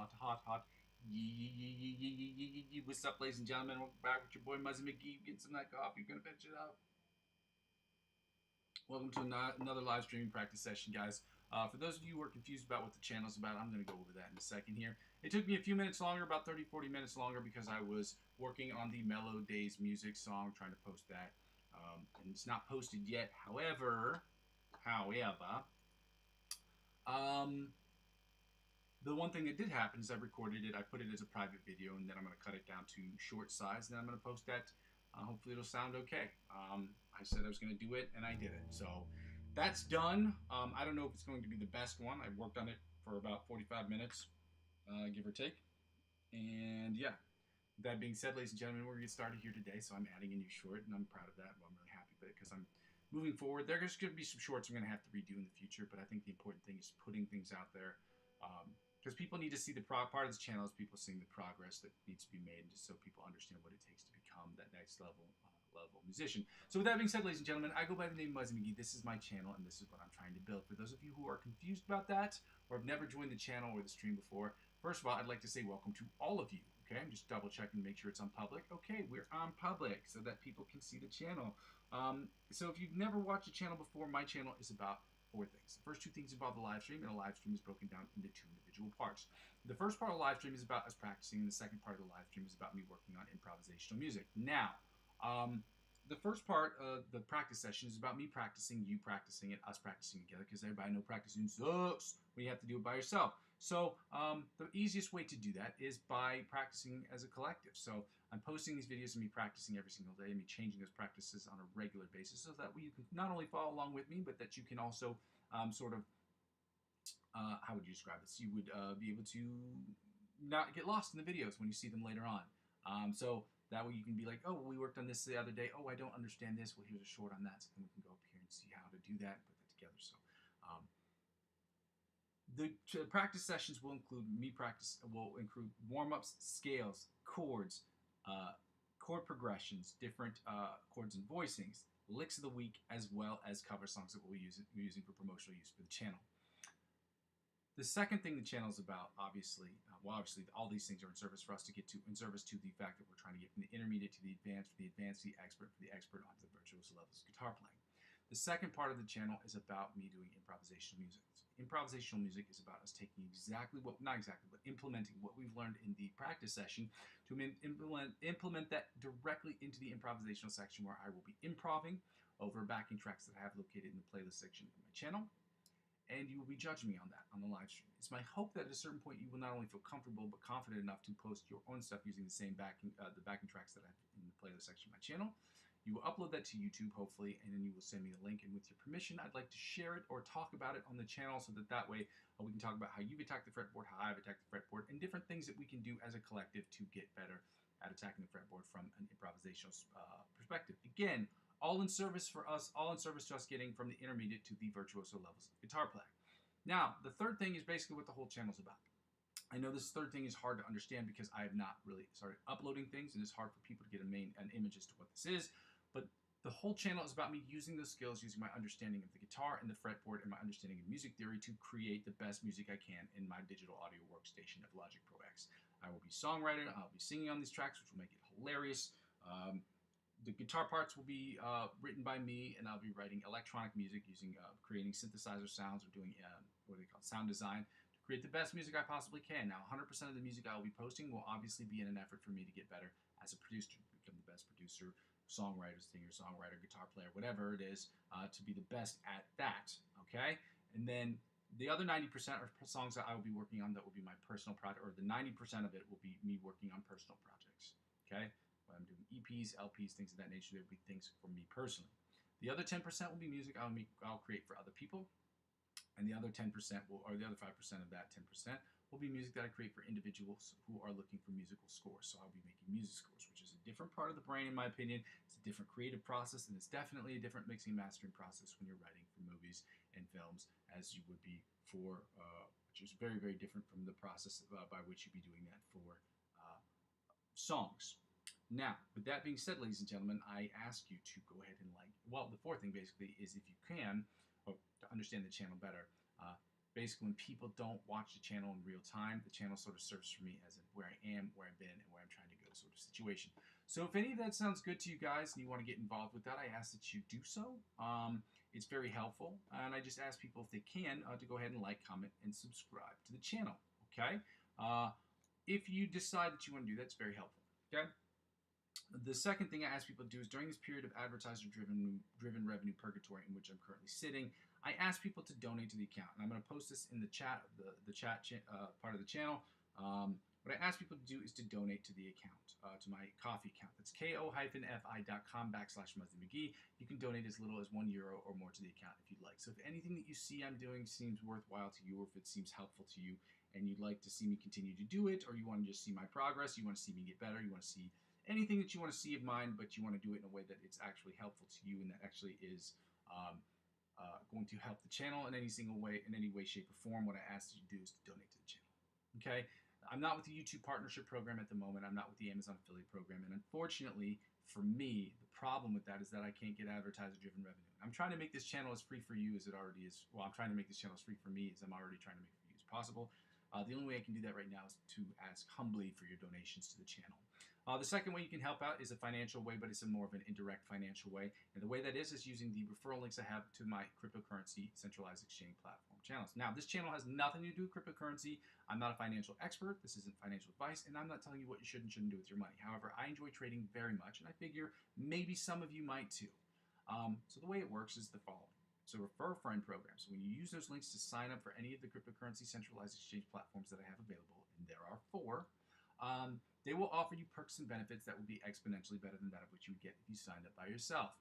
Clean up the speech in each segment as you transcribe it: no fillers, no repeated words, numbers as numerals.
hot, hot, hot. Yee. What's up, ladies and gentlemen? Welcome back with your boy Muzzy McGee. Getting some of that coffee. Gonna fetch it up. Welcome to another live streaming practice session, guys. For those of you who are confused about what the channel is about, I'm going to go over that in a second here. It took me a few minutes longer, about 30-40 minutes longer, because I was working on the Mellow Days music song, trying to post that. And it's not posted yet. However, the one thing that did happen is I recorded it, I put it as a private video, and then I'm going to cut it down to short size, and then I'm going to post that. Hopefully it'll sound okay. I said I was going to do it, and I did it. So that's done. I don't know if it's going to be the best one. I worked on it for about 45 minutes, give or take. And yeah, that being said, ladies and gentlemen, we're going to get started here today. So I'm adding a new short, and I'm proud of that. Well, I'm really happy with it because I'm moving forward. There's going to be some shorts I'm going to have to redo in the future, but I think the important thing is putting things out there. Because people need to see the part of this channel is people seeing the progress that needs to be made, just so people understand what it takes to become that next level musician. So with that being said, ladies and gentlemen, I go by the name Muzzy McGee. This is my channel, and this is what I'm trying to build. For those of you who are confused about that, or have never joined the channel or the stream before, first of all, I'd like to say welcome to all of you. Okay, I'm just double checking to make sure it's on public. Okay, we're on public so that people can see the channel. So if you've never watched the channel before, my channel is about four things. The first two things involve the live stream, and a live stream is broken down into two individual parts. The first part of the live stream is about us practicing, and the second part of the live stream is about me working on improvisational music. Now, the first part of the practice session is about me practicing, you practicing it, us practicing together, because everybody knows practicing sucks when you have to do it by yourself. So the easiest way to do that is by practicing as a collective. So I'm posting these videos of me practicing every single day and me changing those practices on a regular basis so that you can not only follow along with me, but that you can also sort of, how would you describe this? You would be able to not get lost in the videos when you see them later on. So that way you can be like, oh, we worked on this the other day. Oh, I don't understand this. Well, here's a short on that. So then we can go up here and see how to do that and put that together. So the practice sessions will include include warm-ups, scales, chords, chord progressions, different chords and voicings, licks of the week, as well as cover songs that we're using for promotional use for the channel. The second thing the channel is about, obviously all these things are in service for us to get to, in service to the fact that we're trying to get from the intermediate to the advanced, from the advanced to the expert onto the virtuoso levels of guitar playing. The second part of the channel is about me doing improvisational music. So improvisational music is about us taking implementing what we've learned in the practice session to implement that directly into the improvisational section, where I will be improving over backing tracks that I have located in the playlist section of my channel. And you will be judging me on that on the live stream. It's my hope that at a certain point you will not only feel comfortable but confident enough to post your own stuff using the same backing tracks that I have in the playlist section of my channel. You will upload that to YouTube, hopefully, and then you will send me the link. And with your permission, I'd like to share it or talk about it on the channel so that way we can talk about how you've attacked the fretboard, how I've attacked the fretboard, and different things that we can do as a collective to get better at attacking the fretboard from an improvisational perspective. Again, all in service for us, all in service to us getting from the intermediate to the virtuoso levels of guitar playing. Now, the third thing is basically what the whole channel is about. I know this third thing is hard to understand because I have not really started uploading things, and it's hard for people to get an image as to what this is. But the whole channel is about me using those skills, using my understanding of the guitar and the fretboard and my understanding of music theory to create the best music I can in my digital audio workstation of Logic Pro X. I will be songwriting, I'll be singing on these tracks, which will make it hilarious. The guitar parts will be written by me, and I'll be writing electronic music using creating synthesizer sounds or doing what do they call sound design to create the best music I possibly can. Now, 100% of the music I will be posting will obviously be in an effort for me to get better as a producer, become the best producer, songwriter, singer, songwriter, guitar player, whatever it is, to be the best at that. Okay, and then the other 90% are songs that I will be working on that will be my personal project, or the 90% of it will be me working on personal projects. Okay. I'm doing EPs, LPs, things of that nature. There will be things for me personally. The other 10% will be music I'll create for other people, and the other 10% or the other 5% of that 10% will be music that I create for individuals who are looking for musical scores. So I'll be making music scores, which is a different part of the brain, in my opinion. It's a different creative process, and it's definitely a different mixing and mastering process when you're writing for movies and films, as you would be for, which is very, very different from the process by which you'd be doing that for songs. Now, with that being said, ladies and gentlemen, I ask you to go ahead and the fourth thing basically is, if you can, or to understand the channel better, basically when people don't watch the channel in real time, the channel sort of serves for me as in where I am, where I've been, and where I'm trying to go sort of situation. So if any of that sounds good to you guys and you want to get involved with that, I ask that you do so. It's very helpful, and I just ask people if they can to go ahead and like, comment, and subscribe to the channel. Okay? If you decide that you want to do that, it's very helpful. Okay? The second thing I ask people to do is during this period of advertiser-driven revenue purgatory in which I'm currently sitting, I ask people to donate to the account. And I'm going to post this in the chat, the chat part of the channel. What I ask people to do is to donate to the account, to my coffee account. That's ko-fi.com/Muzzy McGee. You can donate as little as €1 or more to the account if you'd like. So if anything that you see I'm doing seems worthwhile to you, or if it seems helpful to you, and you'd like to see me continue to do it, or you want to just see my progress, you want to see me get better, you want to see anything that you want to see of mine, but you want to do it in a way that it's actually helpful to you and that actually is going to help the channel in any way, shape, or form, what I ask you to do is to donate to the channel. Okay? I'm not with the YouTube partnership program at the moment. I'm not with the Amazon affiliate program. And unfortunately, for me, the problem with that is that I can't get advertiser-driven revenue. I'm trying to make this channel as free for you as it already is. Well, I'm trying to make this channel as free for me as I'm already trying to make it for you as possible. The only way I can do that right now is to ask humbly for your donations to the channel. The second way you can help out is a financial way, but it's more of an indirect financial way. And the way that is using the referral links I have to my cryptocurrency centralized exchange platform channels. Now, this channel has nothing to do with cryptocurrency. I'm not a financial expert. This isn't financial advice, and I'm not telling you what you should and shouldn't do with your money. However, I enjoy trading very much, and I figure maybe some of you might too. So the way it works is the following. So refer a friend program. So when you use those links to sign up for any of the cryptocurrency centralized exchange platforms that I have available, and there are 4, they will offer you perks and benefits that will be exponentially better than that of what you would get if you signed up by yourself.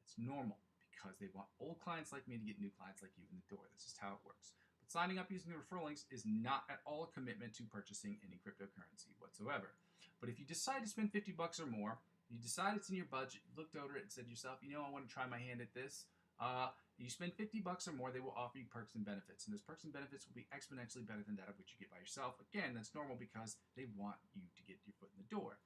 That's normal because they want old clients like me to get new clients like you in the door. This is how it works. But signing up using the referral links is not at all a commitment to purchasing any cryptocurrency whatsoever. But if you decide to spend $50 or more, you decide it's in your budget, you looked over it and said to yourself, you know, I want to try my hand at this. You spend $50 or more, they will offer you perks and benefits. And those perks and benefits will be exponentially better than that of what you get by yourself. Again, that's normal because they want you to get your foot in the door.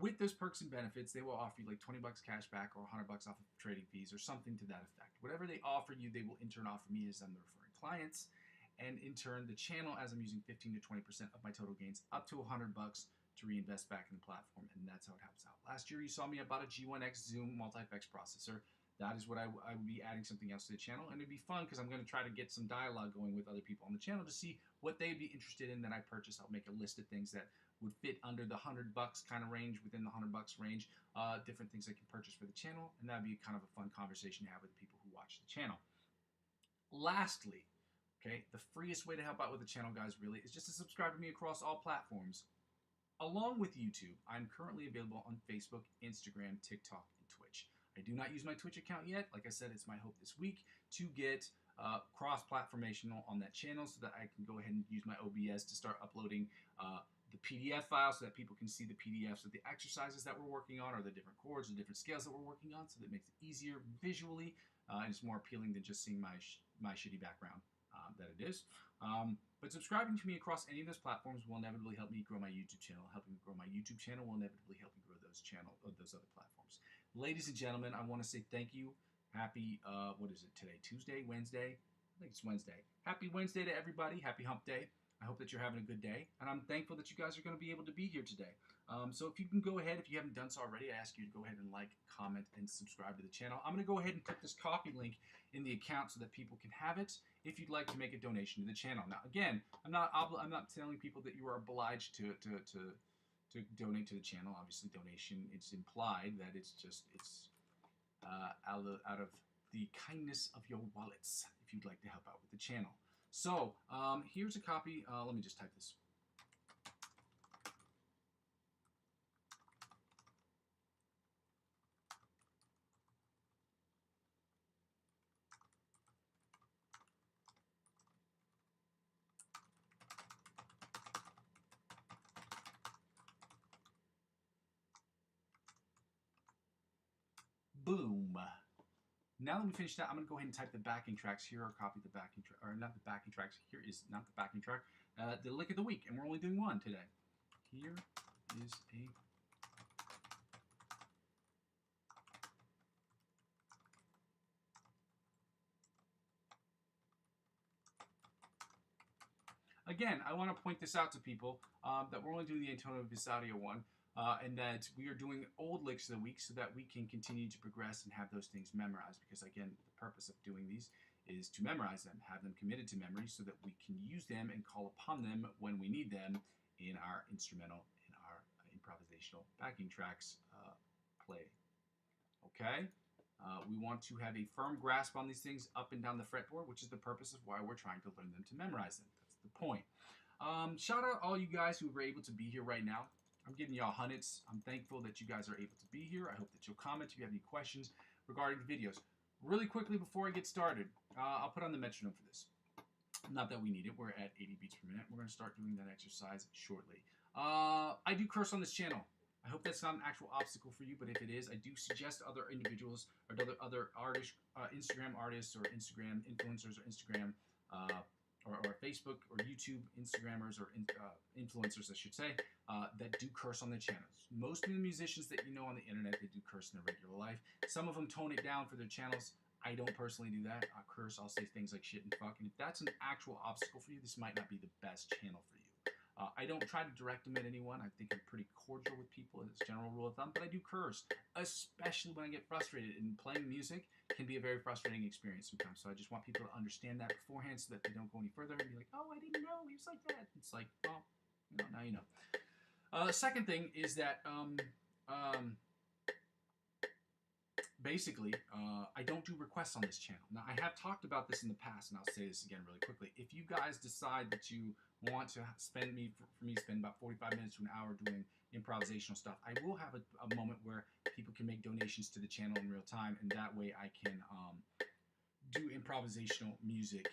With those perks and benefits, they will offer you like $20 cash back or $100 off of trading fees or something to that effect. Whatever they offer you, they will in turn offer me as I'm the referring clients. And in turn, the channel, as I'm using 15 to 20% of my total gains, up to $100 to reinvest back in the platform, and that's how it helps out. Last year, you saw me about a G1X Zoom multi-effects processor. That is what I would be adding something else to the channel, and it'd be fun because I'm going to try to get some dialogue going with other people on the channel to see what they'd be interested in that I purchase. I'll make a list of things that would fit under the $100 kind of range, within the $100 range, different things I can purchase for the channel, and that'd be kind of a fun conversation to have with the people who watch the channel. Lastly, okay, the freest way to help out with the channel, guys, really, is just to subscribe to me across all platforms. Along with YouTube, I'm currently available on Facebook, Instagram, TikTok, and Twitch. I do not use my Twitch account yet. Like I said, it's my hope this week to get cross-platformational on that channel so that I can go ahead and use my OBS to start uploading the PDF file so that people can see the PDFs of the exercises that we're working on, or the different chords, or different scales that we're working on, so that it makes it easier visually and it's more appealing than just seeing my shitty background that it is. But subscribing to me across any of those platforms will inevitably help me grow my YouTube channel. Helping me grow my YouTube channel will inevitably help me grow those other platforms. Ladies and gentlemen, I want to say thank you. Happy, what is it today? Tuesday? Wednesday? I think it's Wednesday. Happy Wednesday to everybody. Happy hump day. I hope that you're having a good day. And I'm thankful that you guys are going to be able to be here today. So if you can go ahead, if you haven't done so already, I ask you to go ahead and like, comment, and subscribe to the channel. I'm going to go ahead and put this coffee link in the account so that people can have it if you'd like to make a donation to the channel. Now, again, I'm not telling people that you are obliged to donate to the channel. Obviously, donation, it's implied that it's out of the kindness of your wallets if you'd like to help out with the channel. So here's a copy. Let me just type this. Boom. Now let me finish that. I'm going to go ahead and type the backing tracks. Here are a copy of the backing track, or not the backing tracks. Here is not the backing track. The lick of the week, and we're only doing one today. Here is a again, I want to point this out to people that we're only doing the Antonio Visadio one, and that we are doing old licks of the week so that we can continue to progress and have those things memorized. Because again, the purpose of doing these is to memorize them, have them committed to memory so that we can use them and call upon them when we need them in our instrumental, in our improvisational backing tracks play. Okay? We want to have a firm grasp on these things up and down the fretboard, which is the purpose of why we're trying to learn them to memorize them. That's the point. Shout out all you guys who were able to be here right now. I'm giving y'all hundreds. I'm thankful that you guys are able to be here. I hope that you'll comment if you have any questions regarding the videos. Really quickly before I get started, I'll put on the metronome for this. Not that we need it. We're at 80 beats per minute. We're going to start doing that exercise shortly. I do curse on this channel. I hope that's not an actual obstacle for you, but if it is, I do suggest other individuals or other artists, Instagram artists or Instagram influencers or Instagram or Facebook or YouTube Instagrammers or influencers, I should say, that do curse on their channels. Most of the musicians that you know on the internet, they do curse in their regular life. Some of them tone it down for their channels. I don't personally do that. I'll curse, I'll say things like shit and fuck, and if that's an actual obstacle for you, this might not be the best channel for you. I don't try to direct them at anyone. I think I'm pretty cordial with people as a general rule of thumb, but I do curse, especially when I get frustrated. And playing music can be a very frustrating experience sometimes. So I just want people to understand that beforehand so that they don't go any further and be like, oh, I didn't know he was like that. It's like, well, you know, now you know. The second thing is that basically, I don't do requests on this channel. Now, I have talked about this in the past, and I'll say this again really quickly. If you guys decide that you want to spend for me to spend about 45 minutes to an hour doing improvisational stuff, I will have a moment where people can make donations to the channel in real time, and that way I can do improvisational music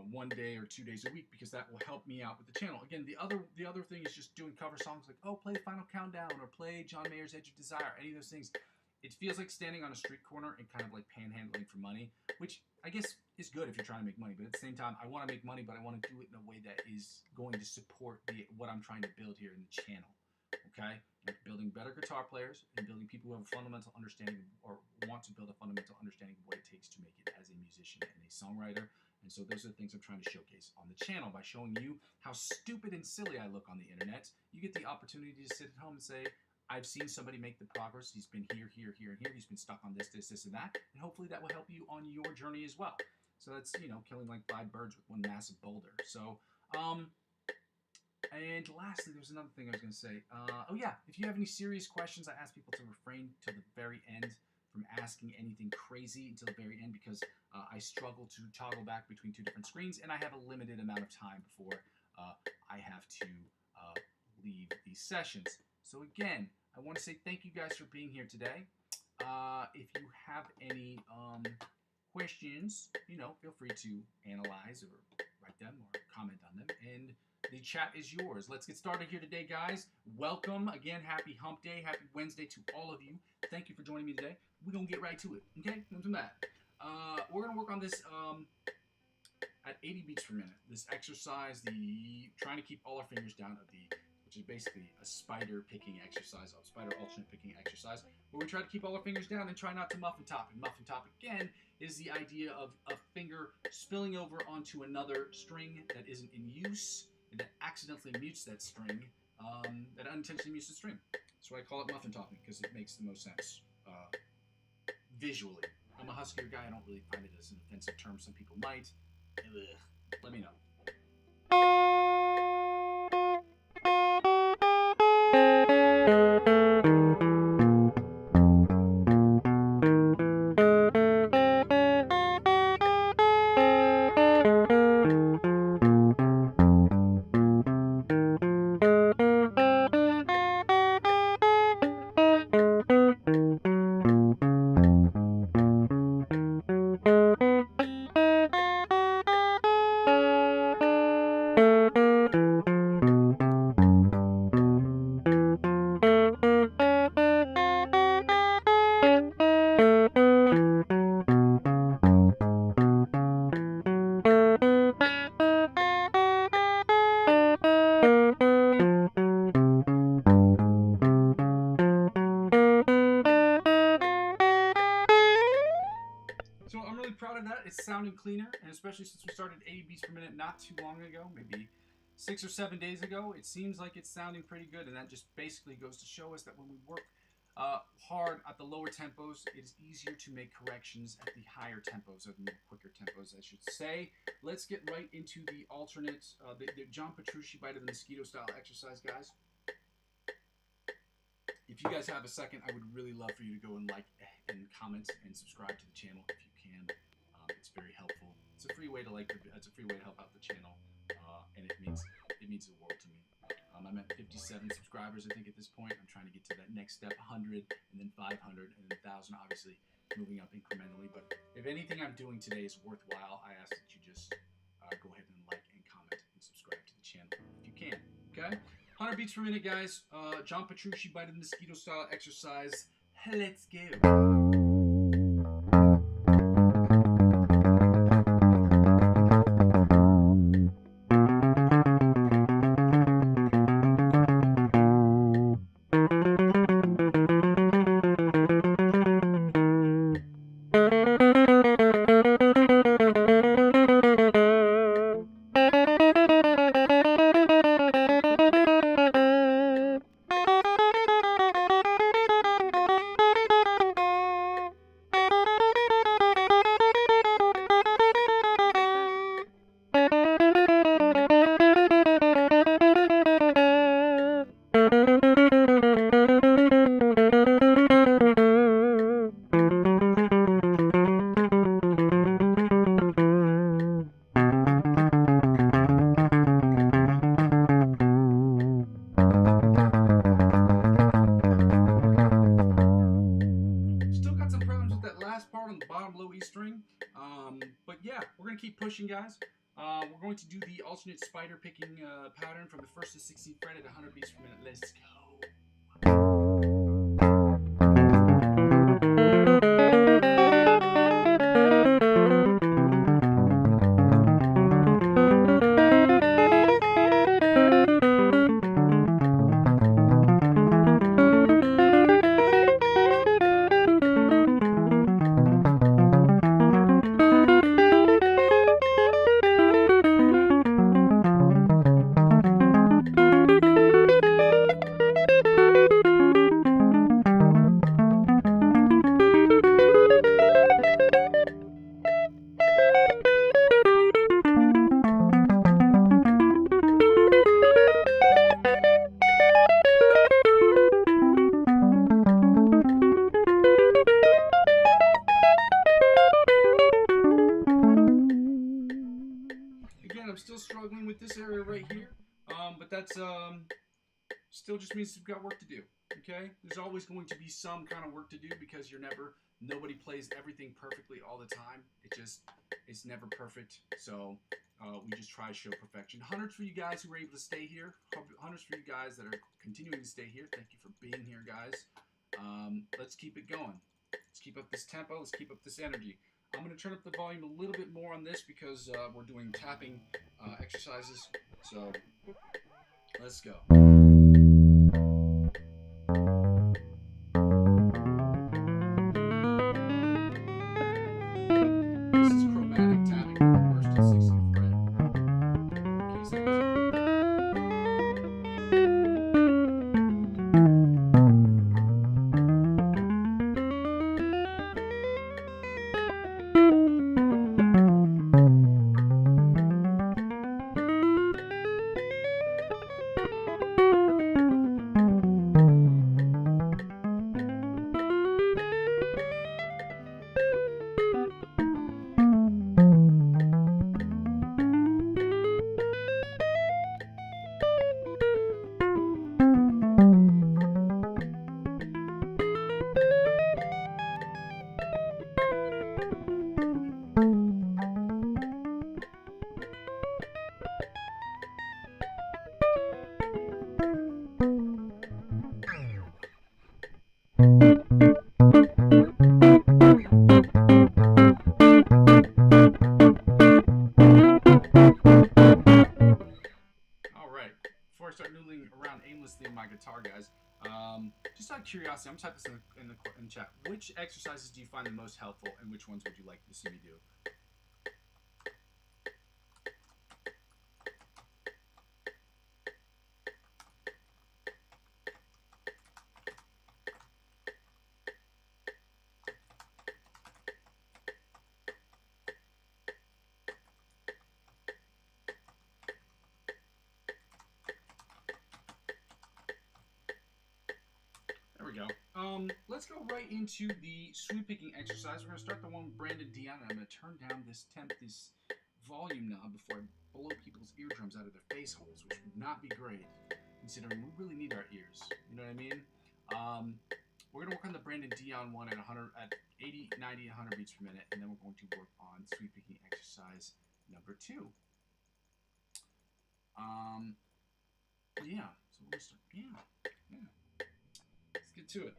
1 day or 2 days a week, because that will help me out with the channel. Again, the other thing is just doing cover songs like, oh, play Final Countdown or play John Mayer's Edge of Desire, any of those things. It feels like standing on a street corner and kind of like panhandling for money, which I guess is good if you're trying to make money. But at the same time, I want to make money, but I want to do it in a way that is going to support what I'm trying to build here in the channel. Okay? Like building better guitar players and building people who have a fundamental understanding or want to build a fundamental understanding of what it takes to make it as a musician and a songwriter. And so those are the things I'm trying to showcase on the channel by showing you how stupid and silly I look on the internet. You get the opportunity to sit at home and say, I've seen somebody make the progress. He's been here, here, here, and here. He's been stuck on this, this, this, and that. And hopefully that will help you on your journey as well. So that's, you know, killing like 5 birds with one massive boulder. So, and lastly, there's another thing I was going to say. Oh yeah, if you have any serious questions, I ask people to refrain till the very end from asking anything crazy until the very end, because I struggle to toggle back between 2 different screens, and I have a limited amount of time before I have to leave these sessions. So again, I want to say thank you guys for being here today. If you have any questions, you know, feel free to analyze or write them or comment on them. And the chat is yours. Let's get started here today, guys. Welcome. Again, happy hump day. Happy Wednesday to all of you. Thank you for joining me today. We're going to get right to it, okay? Let's do that. We're going to work on this at 80 beats per minute. This exercise, trying to keep all our fingers down of which is basically a spider picking exercise, a spider alternate picking exercise, where we try to keep all our fingers down and try not to muffin top. And muffin top, again, is the idea of a finger spilling over onto another string that isn't in use, and that accidentally mutes that string, that unintentionally mutes the string. That's why I call it muffin topping, because it makes the most sense visually. I'm a huskier guy. I don't really find it as an offensive term. Some people might. Ugh. Let me know. Proud of that. It's sounding cleaner, and especially since we started 80 beats per minute not too long ago, maybe 6 or 7 days ago. It seems like it's sounding pretty good, and that just basically goes to show us that when we work hard at the lower tempos, it is easier to make corrections at the higher tempos, or the quicker tempos, I should say. Let's get right into the alternate, the John Petrucci Bite of the Mosquito style exercise, guys. If you guys have a second, I would really love for you to go and like and comment and subscribe to the channel if you can. It's very helpful. It's a free way to it's a free way to help out the channel, and it means the world to me. I'm at 57 subscribers, I think, at this point. I'm trying to get to that next step, 100, and then 500, and then 1,000, obviously moving up incrementally. But if anything I'm doing today is worthwhile, I ask that you just go ahead and like and comment and subscribe to the channel if you can, okay? 100 beats per minute, guys. John Petrucci Bite of the Mosquito style exercise. Let's go. But yeah, we're going to keep pushing, guys. We're going to do the alternate spider picking pattern from the 1st to 16th fret at 100 beats per minute. Let's go. I'm still struggling with this area right here, but that's still just means we've got work to do. Okay, there's always going to be some kind of work to do because nobody plays everything perfectly all the time. It's never perfect. So we just try to show perfection. Hundreds for you guys who were able to stay here. Hundreds for you guys that are continuing to stay here. Thank you for being here, guys. Let's keep it going. Let's keep up this tempo. Let's keep up this energy. I'm going to turn up the volume a little bit more on this because we're doing tapping exercises. So let's go. This is chromatic tapping from the 1st to 16th fret. Okay, so in my guitar, guys. Just out of curiosity, I'm typing this in the chat. Which exercises do you find the most helpful, and which ones would you like to see me do? we go. Let's go right into the sweep picking exercise. We're going to start the one with Brandon Dion. I'm going to turn down this volume knob before I blow people's eardrums out of their face holes, which would not be great, considering we really need our ears. You know what I mean? We're going to work on the Brandon Dion one at 80, 90, 100 beats per minute, and then we're going to work on sweep picking exercise number 2. Yeah. So we're going to start. Yeah. Let's get to it.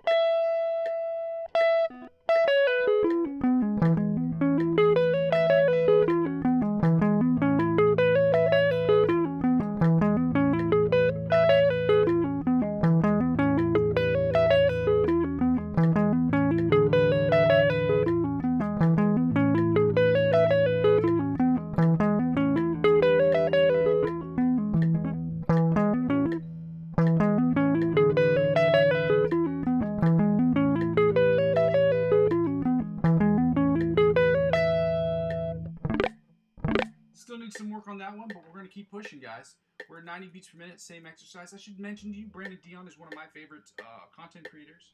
Still need some work on that one, but we're going to keep pushing, guys. We're at 90 beats per minute, same exercise. I should mention to you, Brandon Dion is one of my favorite content creators.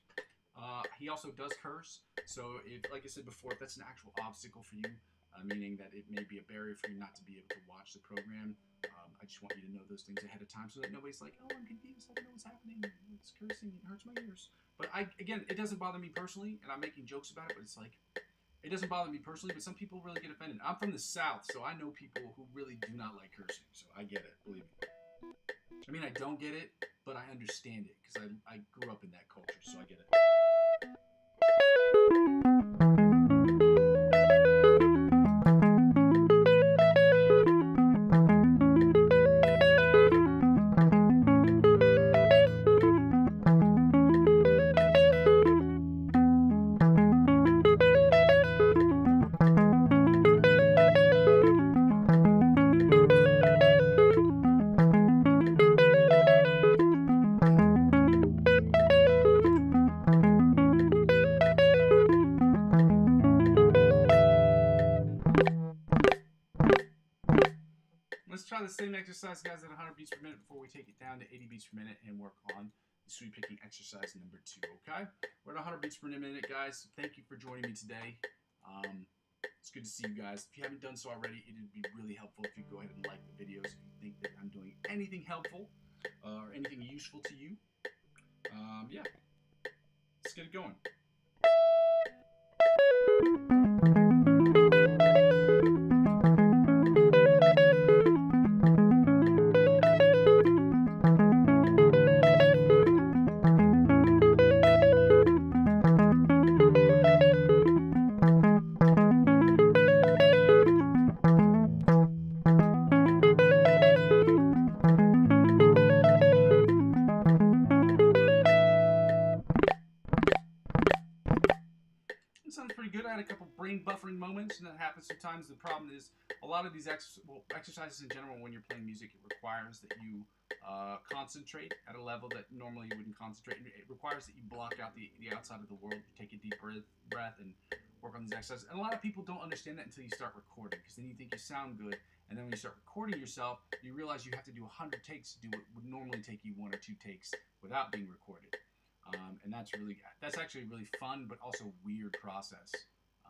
He also does curse, so if, like I said before, if that's an actual obstacle for you, meaning that it may be a barrier for you not to be able to watch the program, I just want you to know those things ahead of time so that nobody's like, oh, I'm confused, I don't know what's happening, it's cursing, it hurts my ears. But again, it doesn't bother me personally, and I'm making jokes about it, but it's like, it doesn't bother me personally, but some people really get offended. I'm from the South, so I know people who really do not like cursing, so I get it, believe me. I mean, I don't get it, but I understand it, because I grew up in that culture, so I get it. Let's try the same exercise, guys, at 100 beats per minute before we take it down to 80 beats per minute and work on the sweep picking exercise number 2, okay? We're at 100 beats per minute, guys. Thank you for joining me today. It's good to see you guys. If you haven't done so already, it would be really helpful if you go ahead and like the videos if you think that I'm doing anything helpful or anything useful to you. Yeah, let's get it going. Sounds pretty good. I had a couple brain buffering moments, and that happens sometimes. The problem is a lot of these exercises in general, when you're playing music, it requires that you concentrate at a level that normally you wouldn't concentrate. It requires that you block out the outside of the world. You take a deep breath and work on these exercises. And a lot of people don't understand that until you start recording, because then you think you sound good, and then when you start recording yourself, you realize you have to do 100 takes to do what would normally take you 1 or 2 takes without being recorded. And that's actually a really fun but also weird process,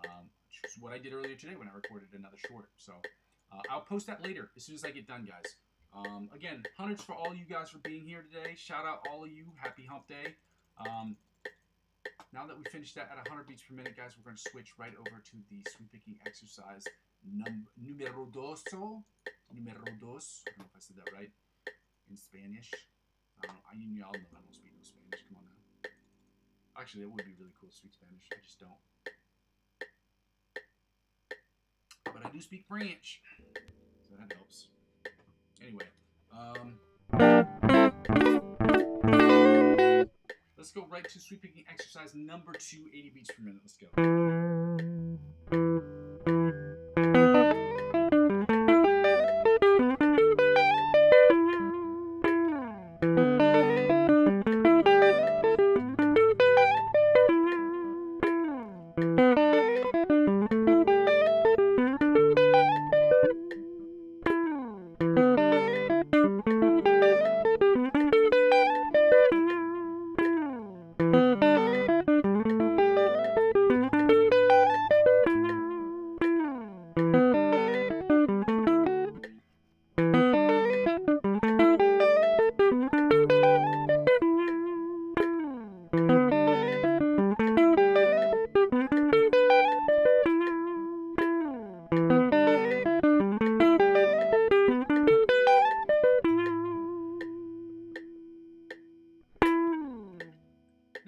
which is what I did earlier today when I recorded another short. So I'll post that later as soon as I get done, guys. Again, hundreds for all you guys for being here today. Shout out all of you. Happy hump day. Now that we finished that at 100 beats per minute, guys, we're going to switch right over to the sweep picking exercise numero dos. Numero dos. I don't know if I said that right in Spanish. Y'all know I don't speak no Spanish. Come on now. Actually, that would be really cool to speak Spanish. I just don't. But I do speak French, so that helps. Anyway, let's go right to sweep picking exercise number 2, 80 beats per minute. Let's go.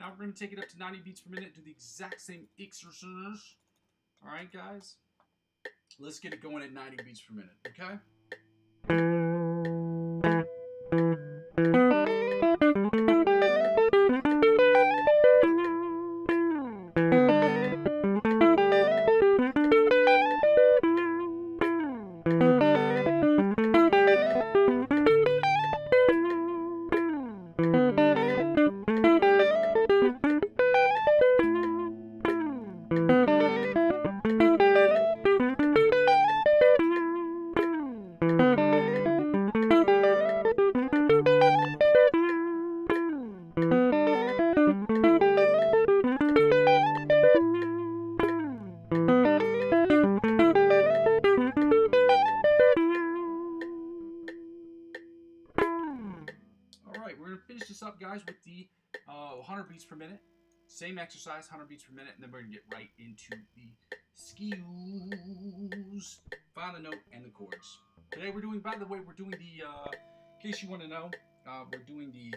Now we're going to take it up to 90 beats per minute, do the exact same exercise. All right, guys? Let's get it going at 90 beats per minute, okay? Finish this up, guys, with the 100 beats per minute. Same exercise, 100 beats per minute, and then we're going to get right into the skills. Find the note and the chords. Today we're doing, by the way, we're doing the, in case you want to know, we're doing the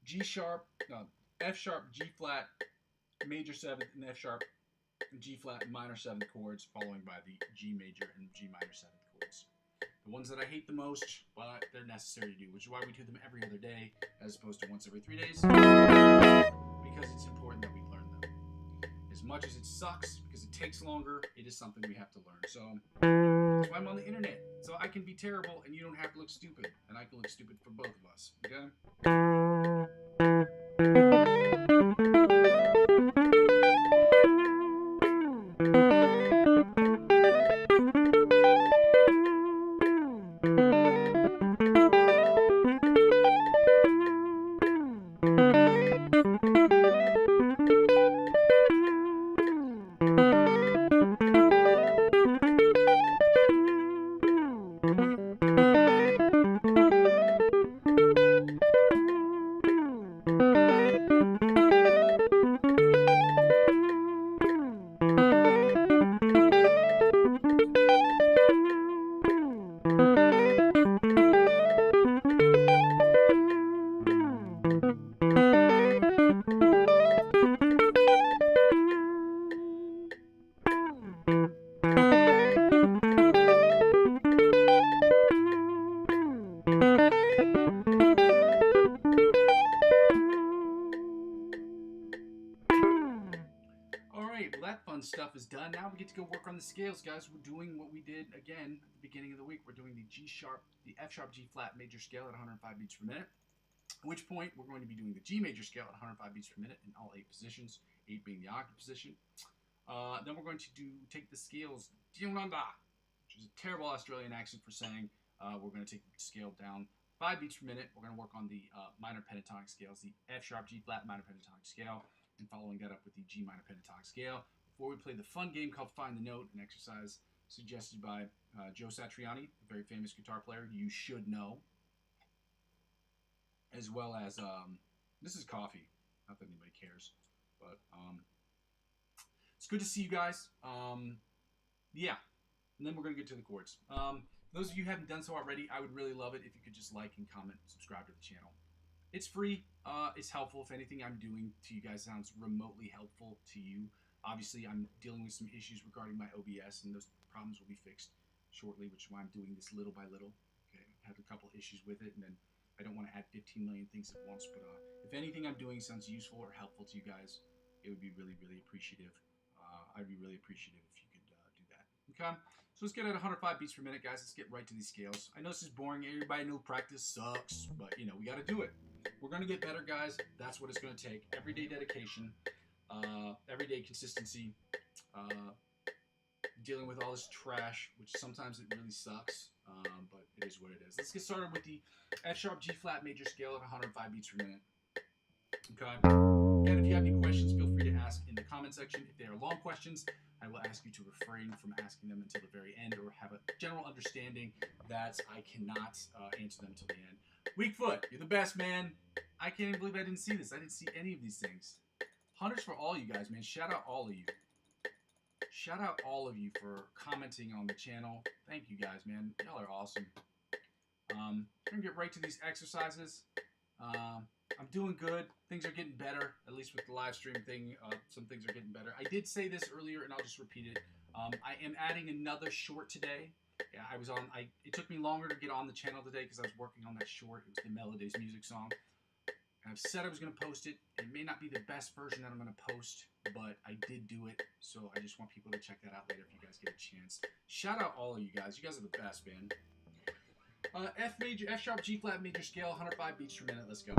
G sharp, F sharp, G flat, major 7th, and F sharp, G flat, minor 7th chords, following by the G major and G minor 7th chords. The ones that I hate the most, but they're necessary to do, which is why we do them every other day as opposed to once every 3 days, because it's important that we learn them. As much as it sucks, because it takes longer, it is something we have to learn. So that's why I'm on the internet, so I can be terrible and you don't have to look stupid, and I can look stupid for both of us, okay? Stuff is done. Now we get to go work on the scales, guys. We're doing what we did again at the beginning of the week. We're doing the G sharp, the F sharp, G flat major scale at 105 beats per minute. At which point we're going to be doing the G major scale at 105 beats per minute in all 8 positions, 8 being the octave position. Then we're going to take the scales, which is a terrible Australian accent for saying we're going to take the scale down 5 beats per minute. We're going to work on the minor pentatonic scales, the F sharp, G flat minor pentatonic scale, and following that up with the G minor pentatonic scale. Before we play the fun game called Find the Note, an exercise suggested by Joe Satriani, a very famous guitar player you should know, as well as, this is coffee, not that anybody cares, but it's good to see you guys. Yeah, and then we're going to get to the chords. Those of you who haven't done so already, I would really love it if you could just like and comment and subscribe to the channel. It's free, it's helpful. If anything I'm doing to you guys sounds remotely helpful to you, obviously, I'm dealing with some issues regarding my OBS, and those problems will be fixed shortly, which is why I'm doing this little by little. Okay, I had a couple issues with it, and then I don't want to add 15 million things at once, but if anything I'm doing sounds useful or helpful to you guys, it would be really, really appreciative. I'd be really appreciative if you could do that. Okay, so let's get at 105 beats per minute, guys. Let's get right to these scales. I know this is boring. Everybody knows practice sucks, but, you know, we got to do it. We're going to get better, guys. That's what it's going to take. Everyday dedication. Everyday consistency, dealing with all this trash, which sometimes it really sucks, but it is what it is. Let's get started with the F sharp G flat major scale at 105 beats per minute. Okay. Again, if you have any questions, feel free to ask in the comment section. If they are long questions, I will ask you to refrain from asking them until the very end, or have a general understanding that I cannot answer them until the end. Weak foot, you're the best, man. I can't even believe I didn't see this. I didn't see any of these things. Hundreds for all you guys, man. Shout out all of you. Shout out all of you for commenting on the channel. Thank you guys, man. Y'all are awesome. We're going to get right to these exercises. I'm doing good. Things are getting better, at least with the live stream thing. Some things are getting better. I did say this earlier, and I'll just repeat it. I am adding another short today. Yeah, it took me longer to get on the channel today because I was working on that short. It was the Melodies music song. And I've said I was going to post it. It may not be the best version that I'm going to post, but I did do it. So I just want people to check that out later if you guys get a chance. Shout out all of you guys. You guys are the best, man. F major, F sharp, G flat major scale, 105 beats per minute. Let's go.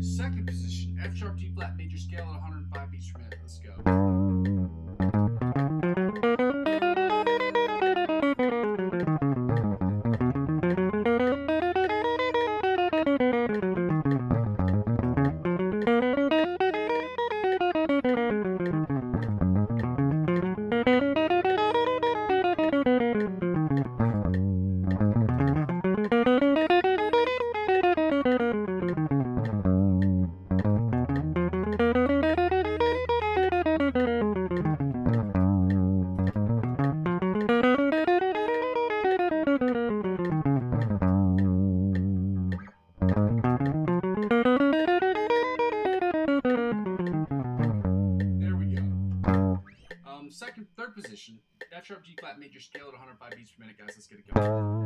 Second position, F sharp, G flat major scale at 105 beats per minute. Let's go. Third position, F sharp, G flat major scale at 105 beats per minute, guys. Let's get it going.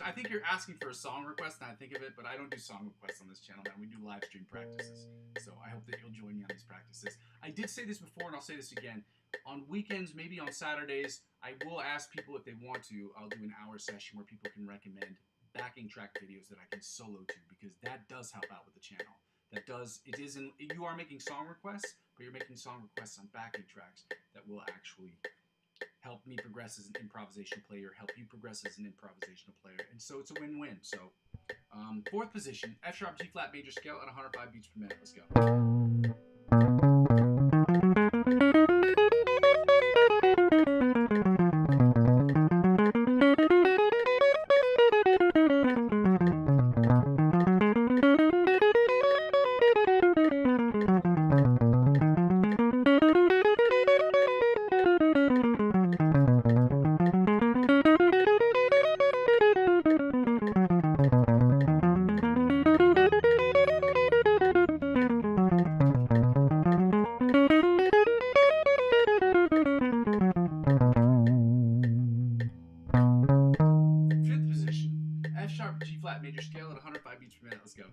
I think you're asking for a song request, and I think of it, but I don't do song requests on this channel, man. We do live stream practices, so I hope that you'll join me on these practices. I did say this before, and I'll say this again. On weekends, maybe on Saturdays, I will ask people if they want to. I'll do an hour session where people can recommend backing track videos that I can solo to, because that does help out with the channel. You are making song requests, but you're making song requests on backing tracks that will actually help me progress as an improvisation player, help you progress as an improvisational player, and so it's a win-win. So, fourth position, F sharp, G flat major scale at 105 beats per minute. Let's go. G flat major scale at 105 beats per minute. Let's go.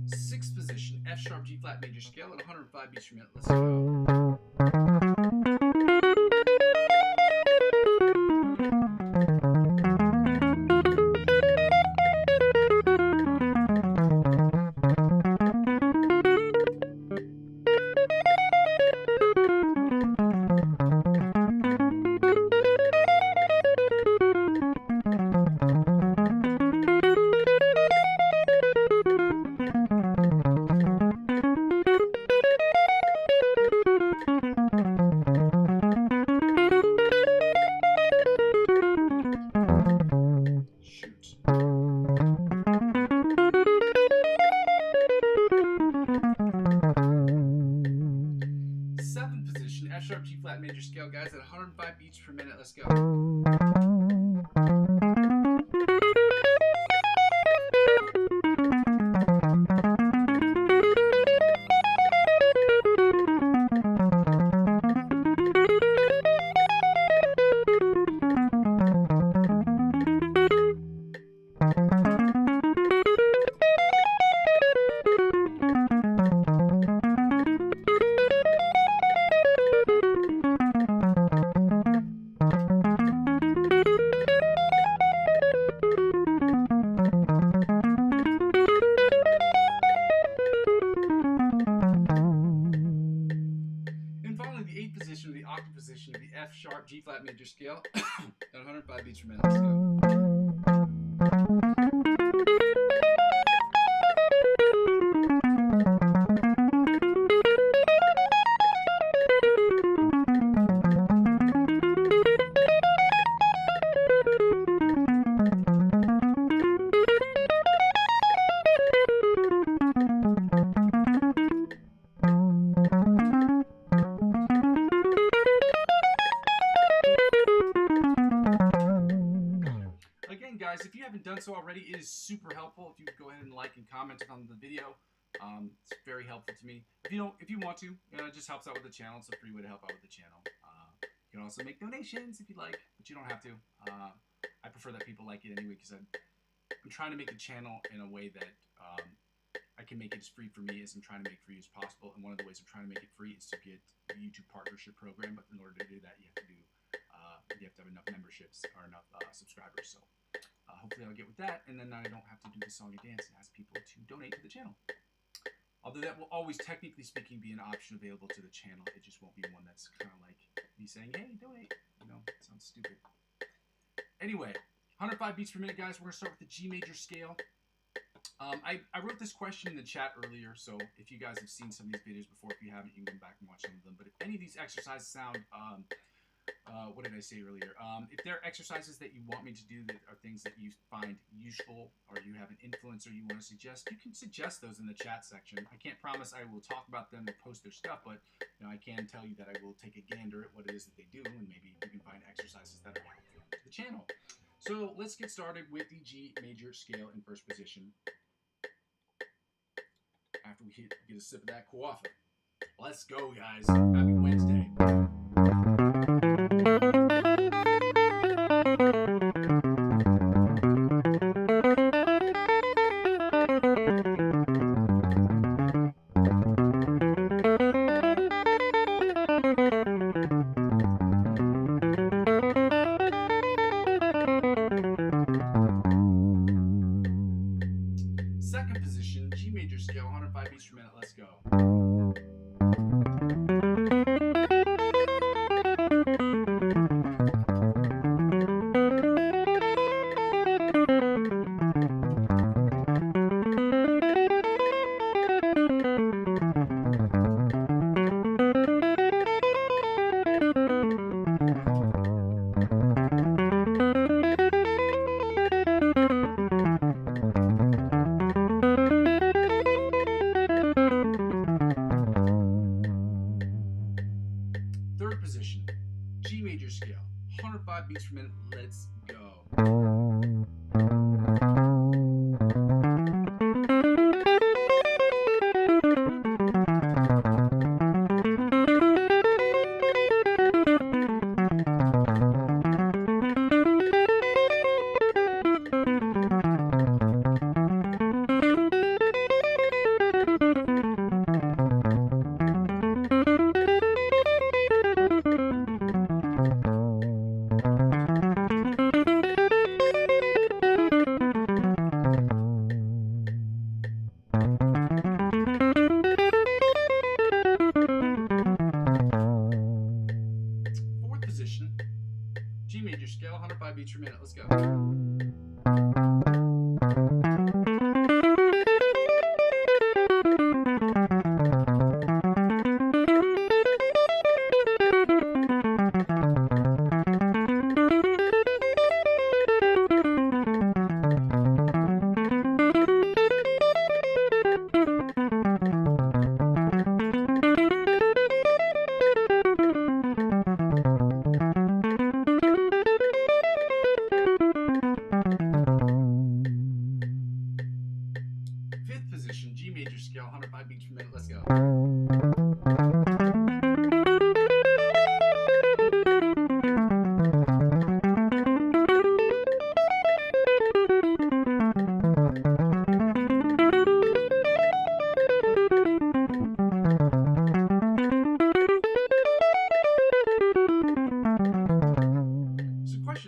Sixth position, F sharp, G flat major scale at 105 beats per minute. Let's go. flat major scale, guys, at 105 beats per minute. Let's go. Position, the octave position of the F sharp G flat major scale at 105 beats per minute. Let's go. Guys, if you haven't done so already, it is super helpful if you go ahead and like and comment on the video. It's very helpful to me. If you want to, it just helps out with the channel. It's a free way to help out with the channel. You can also make donations if you'd like, but you don't have to. I prefer that people like it anyway because I'm trying to make the channel in a way that I can make it as free for me as I'm trying to make free as possible. And one of the ways I'm trying to make it free is to get the YouTube partnership program. But in order to do that, you have to have enough memberships or enough subscribers. So. Hopefully I'll get with that, and then I don't have to do the song and dance and ask people to donate to the channel. Although that will always, technically speaking, be an option available to the channel. It just won't be one that's kind of like me saying, hey, donate. You know, it sounds stupid. Anyway, 105 beats per minute, guys. We're going to start with the G major scale. I wrote this question in the chat earlier, so if you guys have seen some of these videos before, if you haven't, you can go back and watch some of them. But if any of these exercises sound... what did I say earlier? If there are exercises that you want me to do that are things that you find useful or you have an influencer you want to suggest, you can suggest those in the chat section. I can't promise I will talk about them and post their stuff, but I can tell you that I will take a gander at what it is that they do, and maybe you can find exercises that are helpful to the channel. So let's get started with the G major scale in first position. After we get a sip of that coffee. Let's go, guys. Happy Wednesday. Second position, G major scale, 105 beats per minute. Let's go. Third position, G major scale, 105 beats per minute. Let's go. G major scale, 105 beats per minute. Let's go. Fifth position, G major scale, 105 beats per minute. Let's go.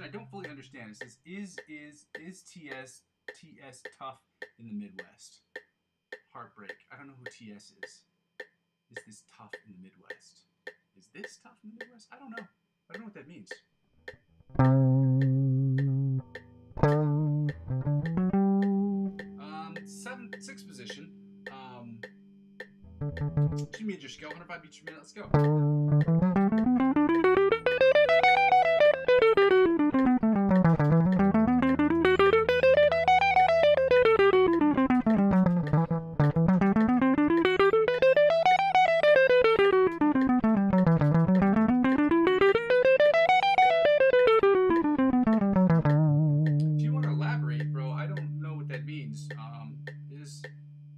I don't fully understand. It says, is TS tough in the Midwest? Heartbreak. I don't know who TS is. Is this tough in the Midwest? Is this tough in the Midwest? I don't know. I don't know what that means. Sixth position. G major scale, 105 beats per minute. Let's go.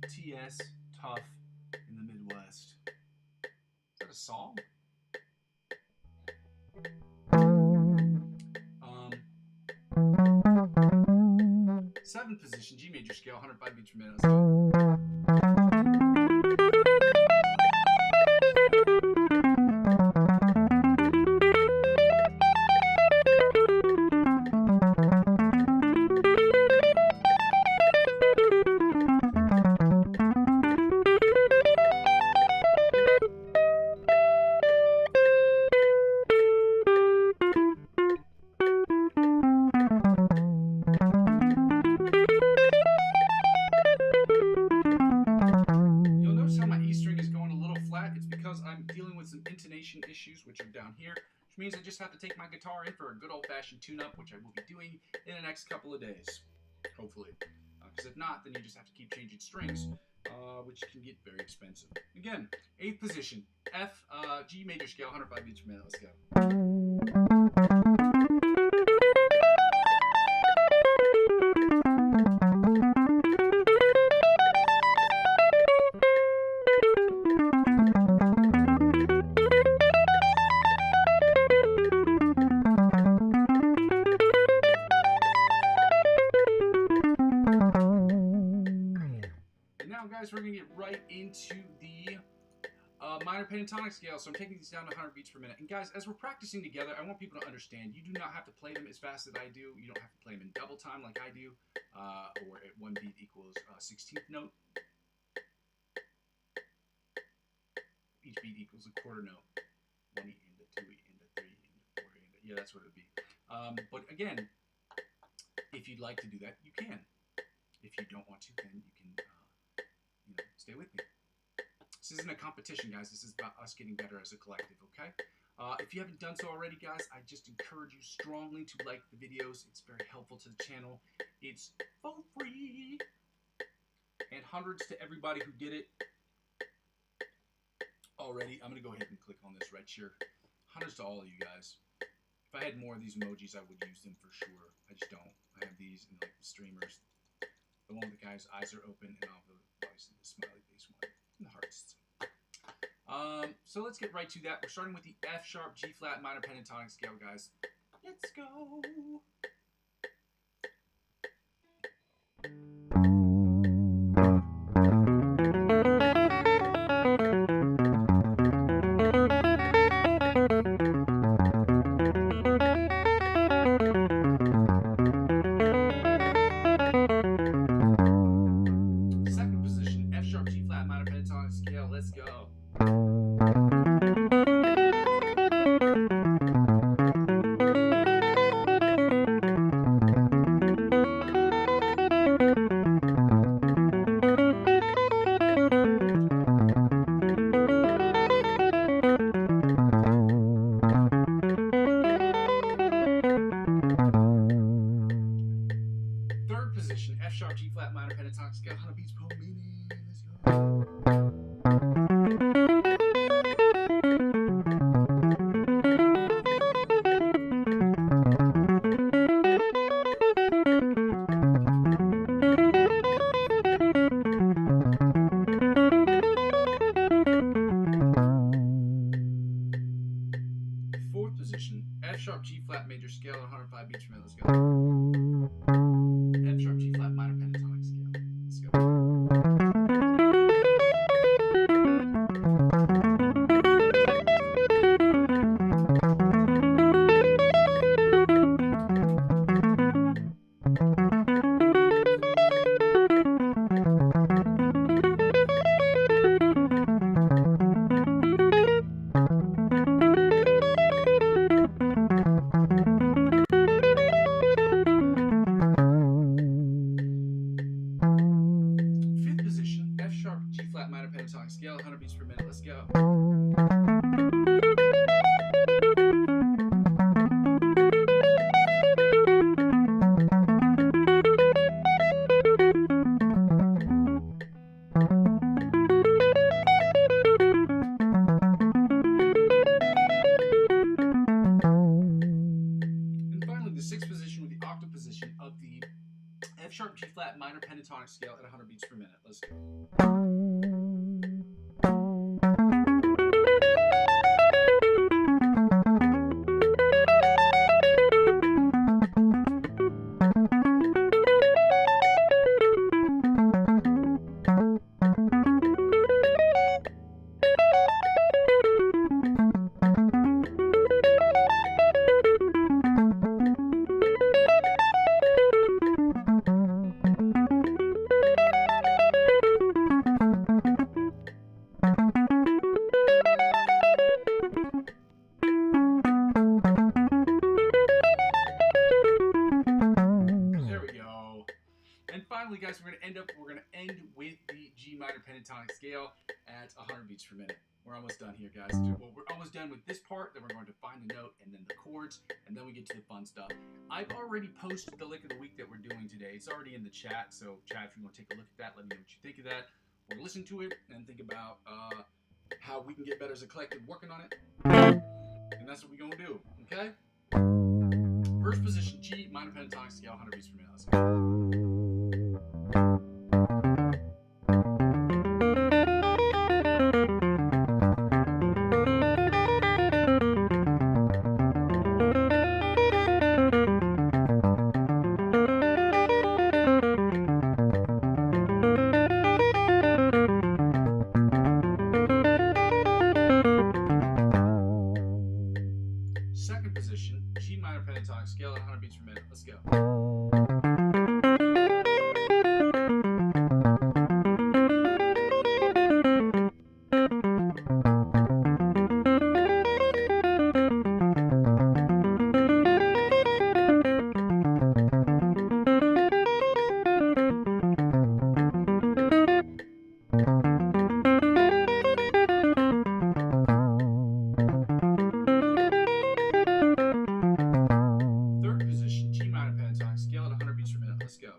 TS tough in the Midwest. Is that a song? Seventh position, G major scale, 105 beats per minute. Let's go. I'm dealing with some intonation issues, which are down here, which means I just have to take my guitar in for a good old-fashioned tune-up, which I will be doing in the next couple of days, hopefully. Because if not, then you just have to keep changing strings, which can get very expensive. Again, 8th position, F, G major scale, 105 beats per minute. Let's go. Guys, we're gonna get right into the minor pentatonic scale. So I'm taking these down to 100 beats per minute. And guys, as we're practicing together, I want people to understand you do not have to play them as fast as I do. You don't have to play them in double time like I do, or at one beat equals 16th note. Each beat equals a quarter note. 1 E into 2 E into 3 E into 4 E into, yeah, that's what it would be. But again, if you'd like to do that, you can. If you don't want to, then you can stay with me. This isn't a competition, guys. This is about us getting better as a collective, okay? If you haven't done so already, guys, I just encourage you strongly to like the videos. It's very helpful to the channel. It's for free. And hundreds to everybody who did it already. I'm going to go ahead and click on this right here. Hundreds to all of you guys. If I had more of these emojis, I would use them for sure. I just don't. I have these in like the streamers. The one with the guy's eyes are open, and all the smiley face one, and the hearts. So let's get right to that. We're starting with the F sharp G flat minor pentatonic scale, guys. Let's go. Let's go. Third position, F sharp G flat minor pentatonic scale, 100 beats per minute. Let's go. G flat minor pentatonic scale, 100 beats per minute. Let's go. And finally, the sixth position with the octave position of the F sharp G flat minor pentatonic scale at 100 beats per minute. Let's go. Finally, guys, we're going to end with the G minor pentatonic scale at 100 beats per minute. We're almost done here, guys. Well, we're almost done with this part. Then we're going to find the note and then the chords, and then we get to the fun stuff. I've already posted the lick of the week that we're doing today. It's already in the chat, so chat, if you want to take a look at that, let me know what you think of that, or listen to it and think about how we can get better as a collective working on it. And that's what we're going to do, okay? First position, G minor pentatonic scale, 100 beats per minute. Let's go. Second position, G minor pentatonic scale at 100 beats per minute. Let's go. Let's go.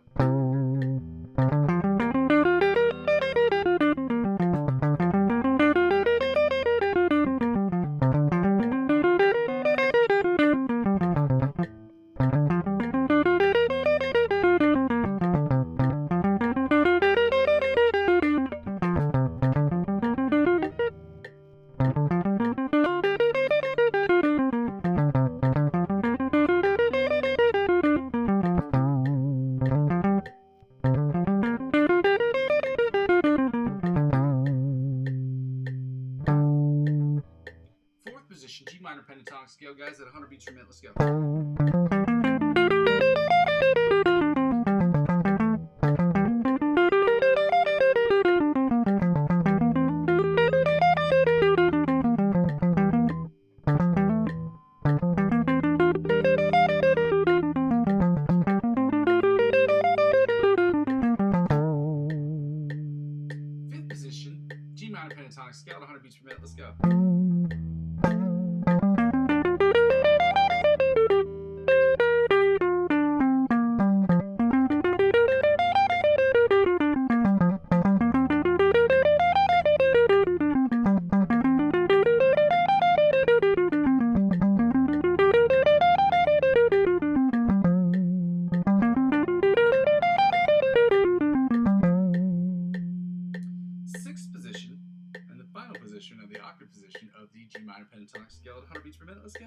G minor pentatonic scale, guys, at 100 beats per minute. Let's go. Fifth position, G minor pentatonic scale at 100 beats per minute. Let's go. Position of the octave position of the G minor pentatonic scale at 100 beats per minute. Let's go.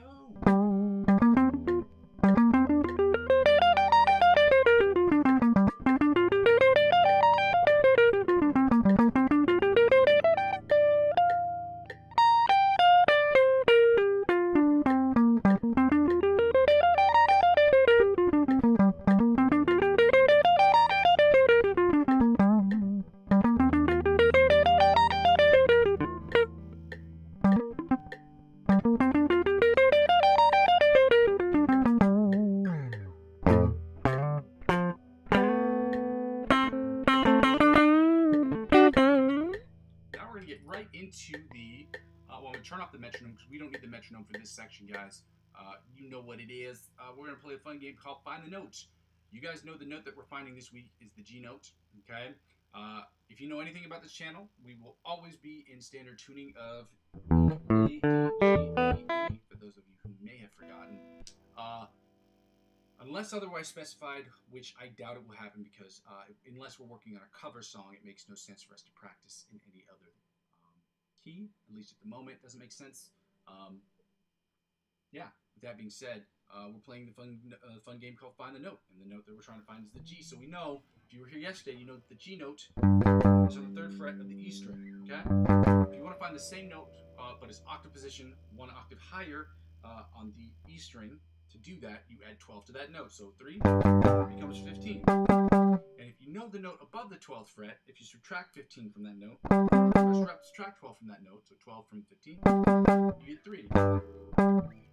we're going to get right into the, well, we turn off the metronome because we don't need the metronome for this section, guys. You know what it is. We're going to play a fun game called Find the Note. You guys know the note that we're finding this week is the G note, okay? If you know anything about this channel, we will always be in standard tuning of E, D, G, A, E, for those of you who may have forgotten. Unless otherwise specified, which I doubt it will happen because unless we're working on a cover song, it makes no sense for us to practice in any other key, at least at the moment. It doesn't make sense. Yeah, with that being said, we're playing the fun game called Find the Note, and the note that we're trying to find is the G. So we know, if you were here yesterday, you know that the G note is on the 3rd fret of the E string, okay? If you want to find the same note, but it's octave position, 1 octave higher on the E string, to do that, you add 12 to that note. So 3 becomes 15. And if you know the note above the 12th fret, if you subtract 15 from that note, or subtract 12 from that note, so 12 from 15, you get 3.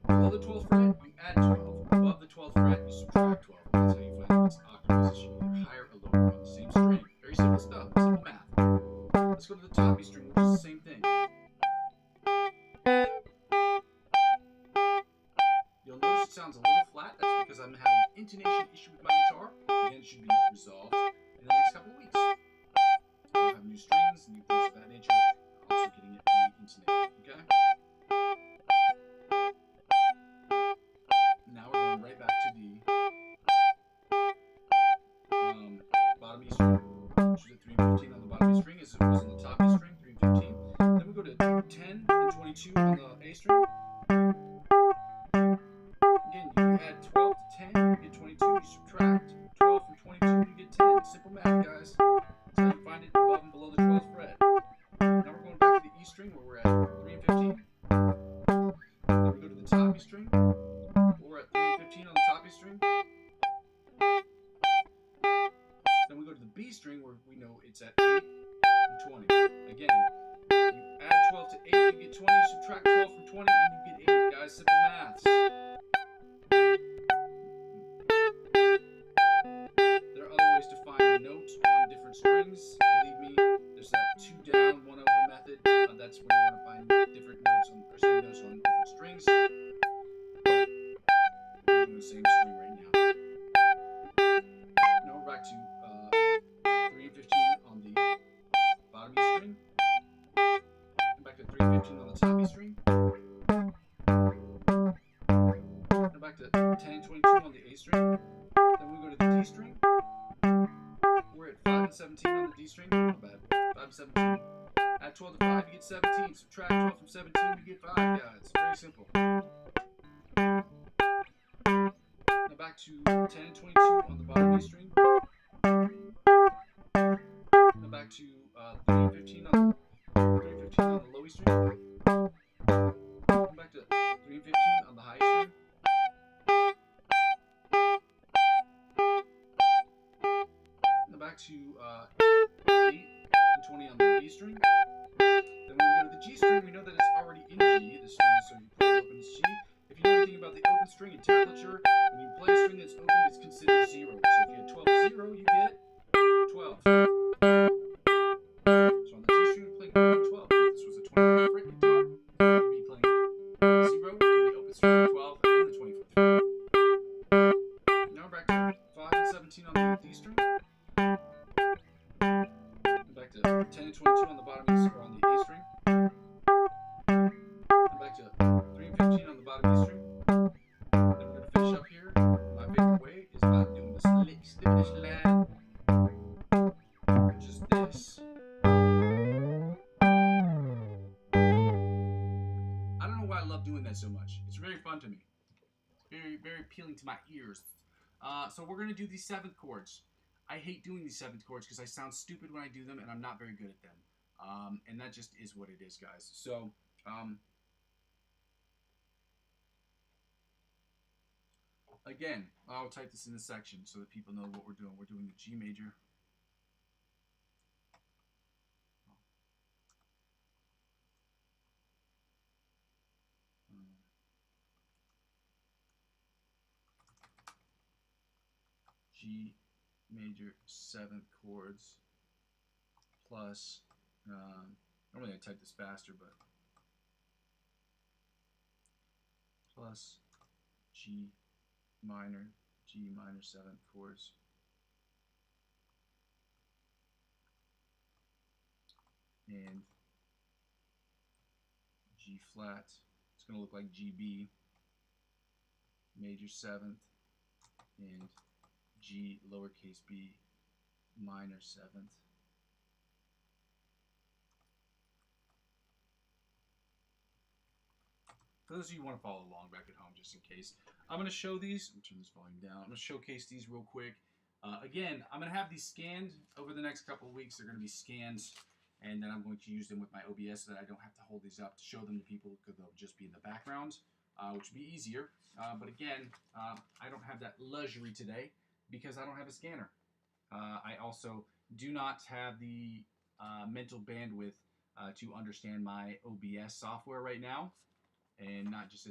Below the 12th fret, you add 12. Above the 12th fret, you subtract 12. That's how you find its octave position, either higher or lower on the same string. Very simple stuff, simple math. Let's go to the top E string, which is the same thing. You'll notice it sounds a little flat. That's because I'm having an intonation issue with my guitar. Again, it should be resolved in the next couple of weeks. I'll have new strings, new things of that nature. Also getting it re-intonated, okay? Now we're going right back to the bottom E string, which is at 3 and 15 on the bottom E string, as it was on the top E string, 3 and 15. Then we go to 10 and 22 on the A string. Again, you add 12 to 10, you get 22. You subtract 12 from 22, you get 10. Simple math, guys. That's how you find it above and below the 12th fret. Now we're going back to the E string, where we're at 3 and 15. Then we go to the top E string. We're at 3 and 15 on the top E string. Then we go to the B string, where we know it's at 8 and 20. Again, you add 12 to 8, you get 20. You subtract 12 from 20, and you get 8. Guys, simple maths. There are other ways to find the notes on different strings. Believe me, there's that 2 down, 1 over method. That's when you want to find different notes on, or same notes on different strings. But we're doing the same string right now. Now we're back to 3 and 15 on the bottom E string. And back to 3 and 15 on the top E string. Now back to 10 and 22 on the A string. Then we go to the D string. We're at 5 and 17 on the D string. Not bad. 5 and 17. Add 12 to 5, you get 17. Subtract 12 from 17, you get 5, guys. Very simple. Now back to 10 and 22 on the bottom E string. Now back to 3 and 15 on the low E string. Now back to 3 and 15 on the high E string. Now back to 8 and 20 on the B string. Then when we go to the G string, we know that it's already in G, the string, so you play it open as G. If you know anything about the open string and tablature, when you play a string that's open, it's considered 0. So if you had 12 0, you get 12. So on the G string, we're playing 12. If this was a 24th fret guitar, you'd be playing 0 with the open string, 12, and the 24th fret. Now we're back to 5 and 17 on the D string. Back to 10 and 22 on the bottom E string, or on the A string. And back to 3 and 15 on the bottom E string. Then we're going to finish up here. My favorite way is by doing this lick, finish line, which is this. I don't know why I love doing that so much. It's very fun to me. Very, very appealing to my ears. So we're going to do these 7th chords. I hate doing these 7th chords because I sound stupid when I do them, and I'm not very good at them. And that just is what it is, guys. So, again, I'll type this in the section so that people know what we're doing. We're doing the G major. G major 7th chords plus Normally I type this faster, but plus G minor 7th chords, and G flat. It's going to look like GB major 7th, and G lowercase b minor 7th. For those of you who want to follow along back at home, just in case, I'm going to show these. I'm going to turn this volume down. I'm going to showcase these real quick. Again, I'm going to have these scanned over the next couple of weeks. They're going to be scanned, and then I'm going to use them with my OBS so that I don't have to hold these up to show them to people, because they'll just be in the background, which would be easier. But again, I don't have that luxury today because I don't have a scanner. I also do not have the mental bandwidth to understand my OBS software right now. And not just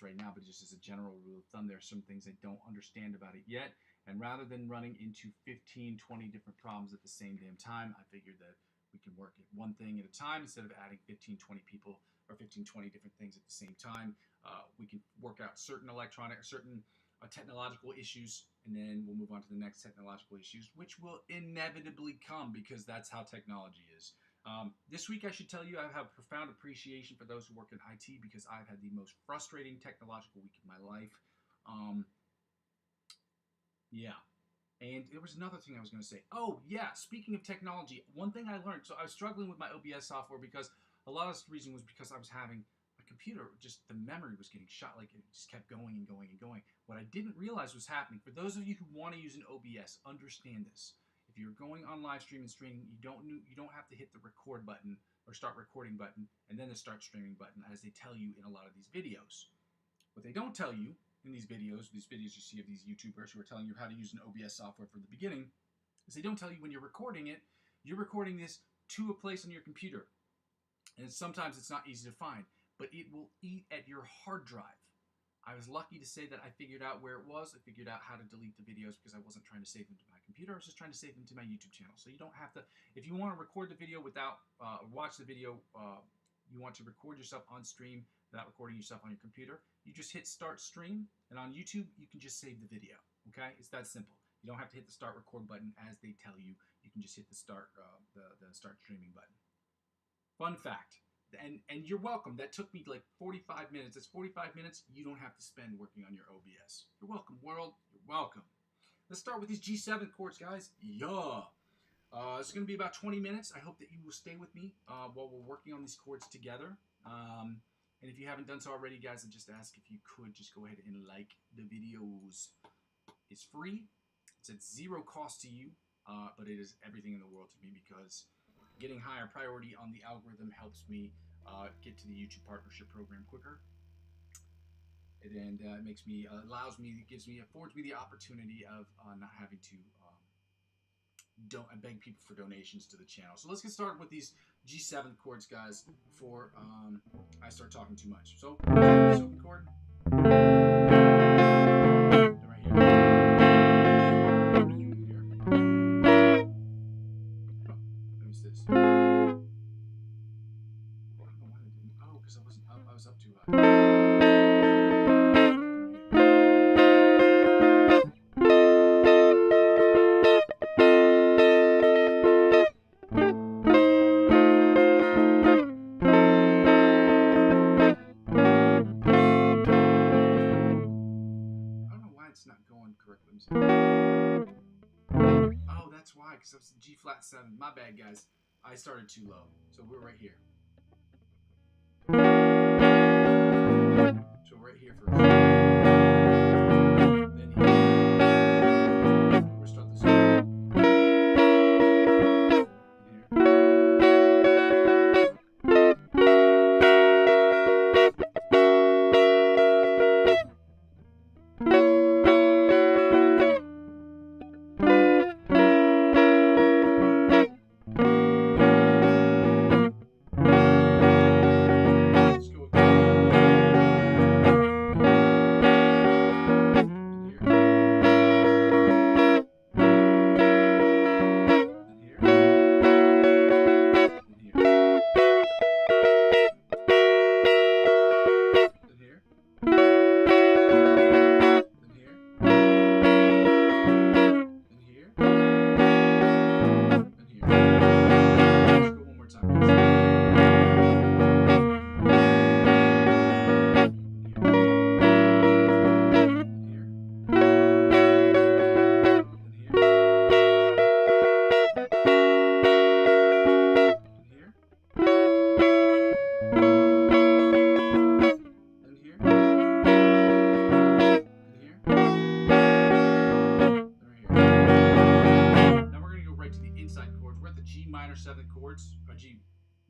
right now, but just as a general rule of thumb, there are some things I don't understand about it yet. And rather than running into 15, 20 different problems at the same damn time, I figured that we can work at one thing at a time instead of adding 15, 20 people or 15, 20 different things at the same time. We can work out certain technological issues, and then we'll move on to the next technological issues, which will inevitably come because that's how technology is. This week, I should tell you, I have profound appreciation for those who work in IT because I've had the most frustrating technological week of my life. Yeah. And there was another thing I was going to say. Oh, yeah, speaking of technology, one thing I learned. So I was struggling with my OBS software because a lot of the reason was because I was having a computer, just the memory was getting shot, like it just kept going and going and going. What I didn't realize was happening, for those of you who want to use an OBS, understand this. If you're going on live stream and streaming, you don't have to hit the record button or start recording button and then the start streaming button, as they tell you in a lot of these videos. What they don't tell you in these videos you see of these YouTubers who are telling you how to use an OBS software from the beginning, is they don't tell you when you're recording it, you're recording this to a place on your computer. And sometimes it's not easy to find, but it will eat at your hard drive. I was lucky to say that I figured out where it was. I figured out how to delete the videos because I wasn't trying to save them to my computer. I was just trying to save them to my YouTube channel. So you don't have to, if you want to record the video without, watch the video, you want to record yourself on stream without recording yourself on your computer, you just hit start stream, and on YouTube, you can just save the video, okay? It's that simple. You don't have to hit the start record button as they tell you. You can just hit the start, the start streaming button. Fun fact. And you're welcome. That took me like 45 minutes. That's 45 minutes you don't have to spend working on your OBS. You're welcome, world. You're welcome. Let's start with these G7 chords, guys. Yeah. It's going to be about 20 minutes. I hope that you will stay with me while we're working on these chords together. And if you haven't done so already, guys, I just ask if you could just go ahead and like the videos. It's free. It's at zero cost to you, but it is everything in the world to me because getting higher priority on the algorithm helps me get to the YouTube partnership program quicker. And it makes me, affords me the opportunity of not having to beg people for donations to the channel. So let's get started with these G7 chords, guys, before I start talking too much. So, open chord. Right here. This. I don't know why I didn't. Oh, because I was up too high. I don't know why it's not going correctly. Oh, that's why, because I was in G flat 7. My bad, guys. I started too low. So we're right here. So right here first. Then here. We'll start this over.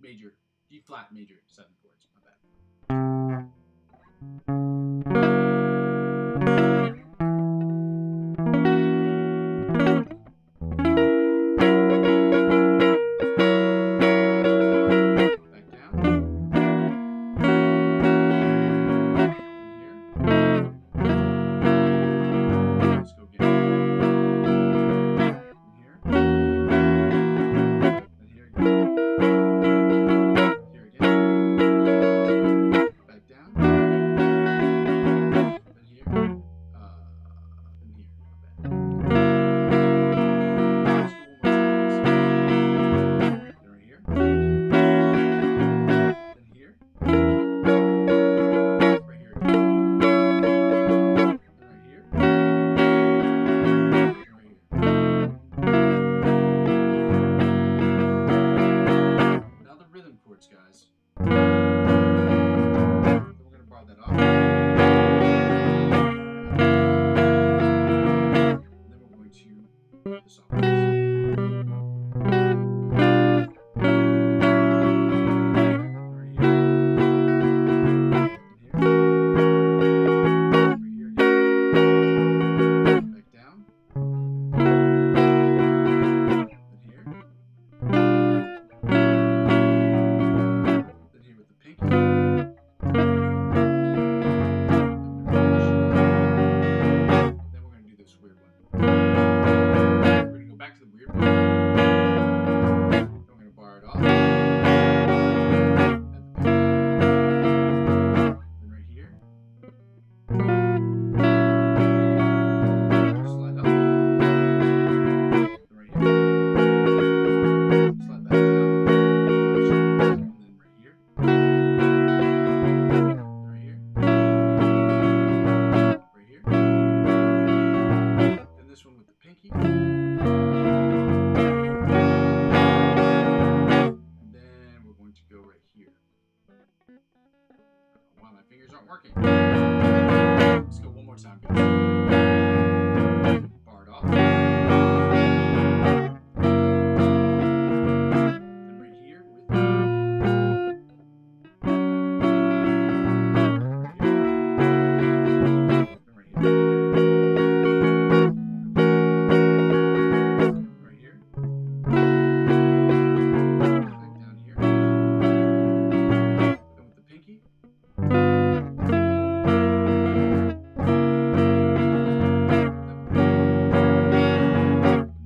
major, G flat major 7 chords. My bad. Back down. Let's go again. Here. And here again. Here again. Back down. And here. And here. My bad. Let's go one more time. Then right here. Then here. Right here again. Then right here. Now the rhythm chords, guys. Then we're going to borrow that off. And then we're going to do the song. Right here. Back down. Then here. Then here with the pinky. Then we're going to do this weird one. We're going to go back to the weird one. Then we're going to bar it off. And the pinky. Then right here. Slide up. Then right here. Slide back down. And then right here. Then right here. Right here. Then this one with the pinky. And then we're going to go right here. Wow, my fingers aren't working. Let's go one more time, guys. Bar it off. Then right here with right here. Then right here. Right here. Back down here. Then with the pinky. And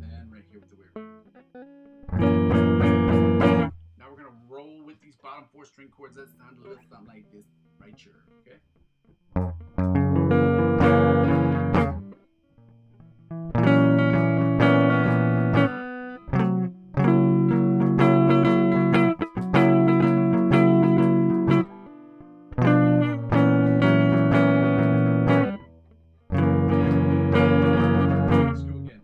then right here with the weird one. Now we're gonna roll with these bottom 4 string chords that sound a little something like this right here, okay? Let's go again.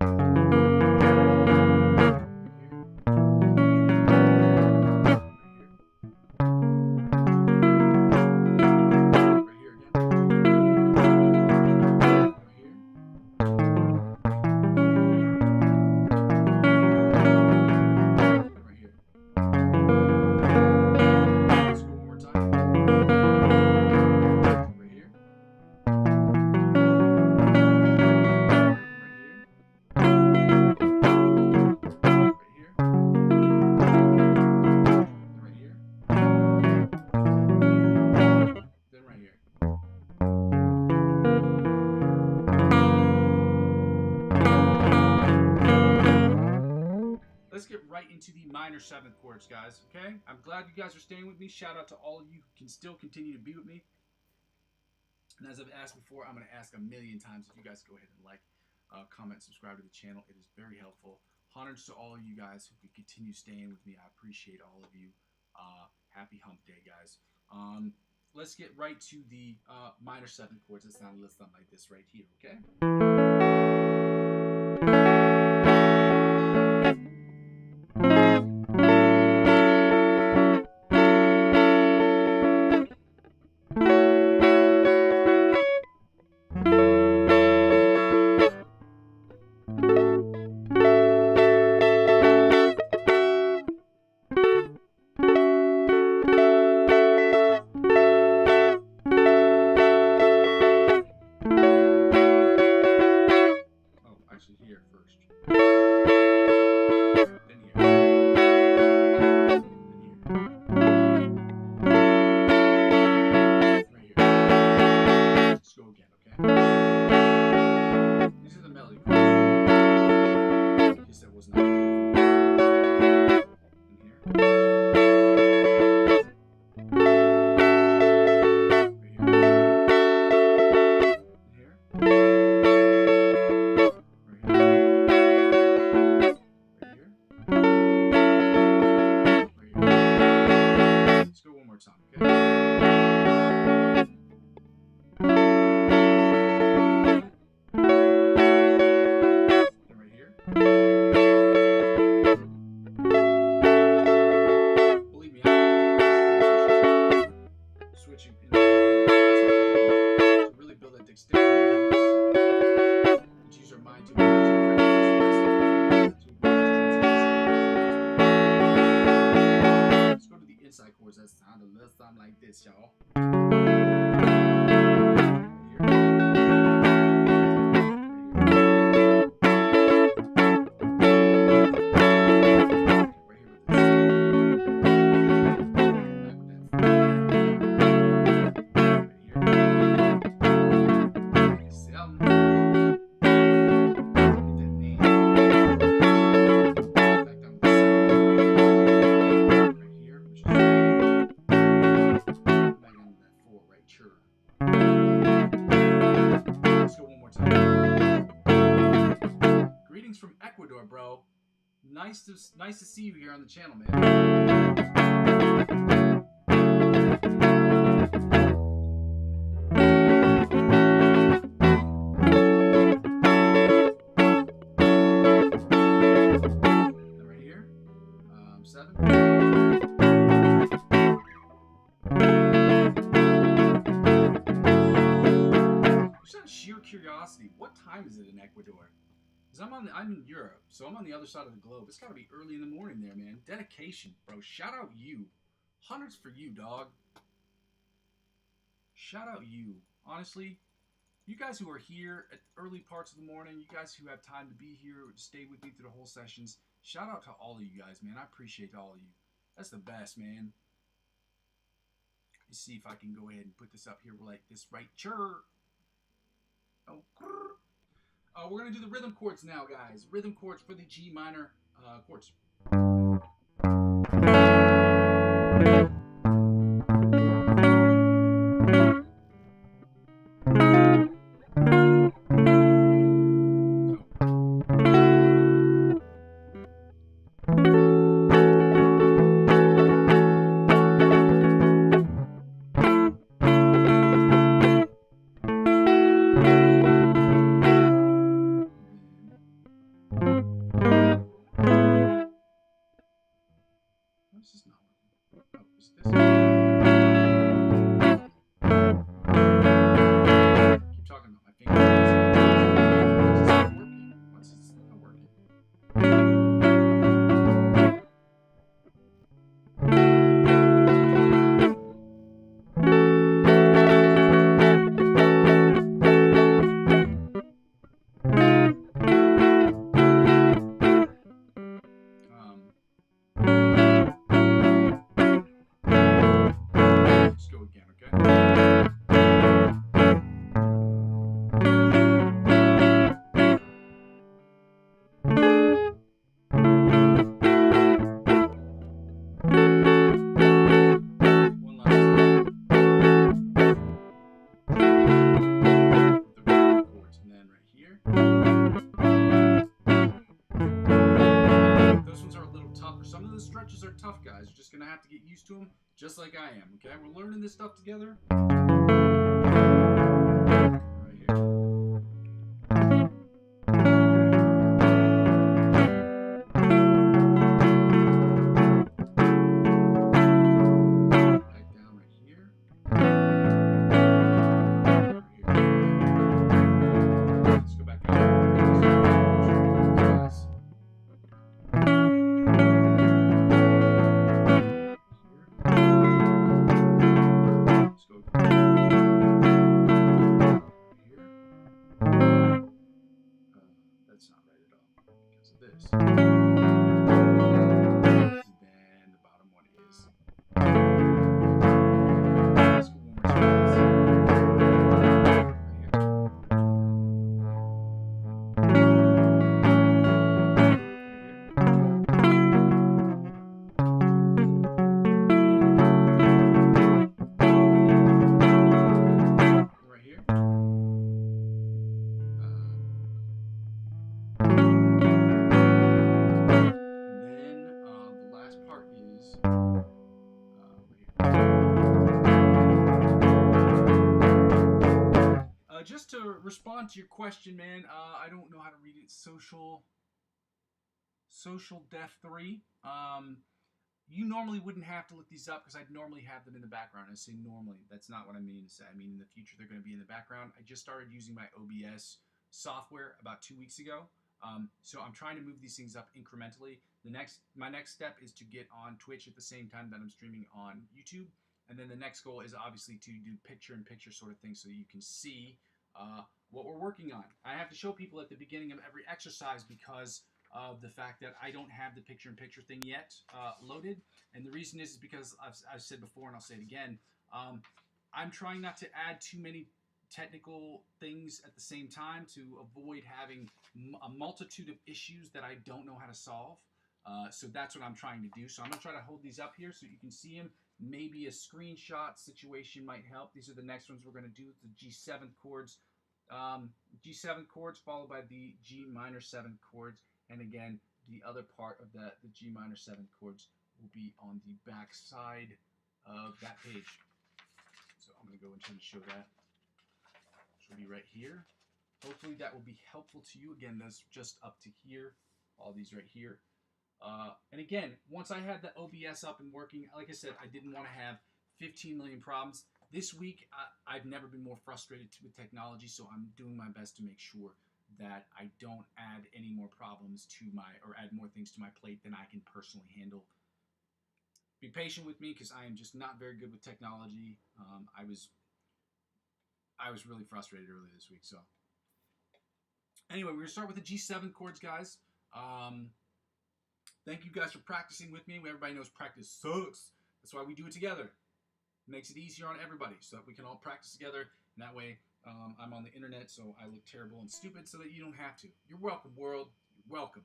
Right here again. Right here. Right here. Let's go one more time. Right here. Right here. Right here. Right here. Then right here. Let's get right into the minor 7th chords, guys, okay? I'm glad you guys are staying with me. Shout out to all of you who can still continue to be with me. And as I've asked before, I'm going to ask a million times if you guys go ahead and like, comment, subscribe to the channel. It is very helpful. Hundreds to all of you guys who could continue staying with me. I appreciate all of you. Happy hump day, guys. Let's get right to the minor 7th chords that sound a little something like this right here, okay? outside chords that sound a little something like this, y'all. Greetings from Ecuador, bro. Nice to see you here on the channel, man. Right here, 7. Just out of sheer curiosity, what time is it in Ecuador? Because I'm in Europe, so I'm on the other side of the globe. It's got to be early in the morning there, man. Dedication, bro. Shout out you. Hundreds for you, dog. Shout out you. Honestly, you guys who are here at the early parts of the morning, you guys who have time to be here, stay with me through the whole sessions, shout out to all of you guys, man. I appreciate all of you. That's the best, man. Let's see if I can go ahead and put this up here like this right. Sure. Oh, we're going to do the rhythm chords now, guys. Rhythm chords for the G minor chords. This is not working. Oh, is this? Keep talking about my fingers. It's not working. What's this not working? Let's go again, okay? One last time. With the rhythm chords, and then right here. Those ones are a little tougher. Some of the stretches are tough, guys. You're just gonna have to get used to them, just like I am. Okay, we're learning this stuff together. Right here. Back down right here. Right here. Let's go back up. That's not right at all because of this. Then the bottom one is. Let's go one more time. Right here. The last part is just to respond to your question, man. I don't know how to read it. Social Death 3. You normally wouldn't have to look these up because I'd normally have them in the background. I say normally. That's not what I mean to say. I mean in the future they're going to be in the background. I just started using my OBS software about 2 weeks ago. So I'm trying to move these things up incrementally. My next step is to get on Twitch at the same time that I'm streaming on YouTube. And then the next goal is obviously to do picture-in-picture sort of thing so you can see what we're working on. I have to show people at the beginning of every exercise because of the fact that I don't have the picture-in-picture thing yet loaded. And the reason is because I've said before, and I'll say it again, I'm trying not to add too many technical things at the same time to avoid having a multitude of issues that I don't know how to solve. So that's what I'm trying to do. So I'm going to try to hold these up here so you can see them. Maybe a screenshot situation might help. These are the next ones we're going to do. The G7 chords. G7 chords followed by the G minor 7 chords. And again, the other part of that, the G minor 7 chords, will be on the back side of that page. So I'm going to go and try to show that. Which will be right here. Hopefully that will be helpful to you. Again, that's just up to here. All these right here. And again, once I had the OBS up and working, like I said, I didn't want to have 15 million problems. This week, I've never been more frustrated with technology, so I'm doing my best to make sure that I don't add any more problems to or add more things to my plate than I can personally handle. Be patient with me because I am just not very good with technology. I was really frustrated earlier this week. So anyway, we're going to start with the G7 chords, guys. Thank you guys for practicing with me. Everybody knows practice sucks. That's why we do it together. It makes it easier on everybody so that we can all practice together. And that way, I'm on the internet, so I look terrible and stupid so that you don't have to. You're welcome, world. You're welcome.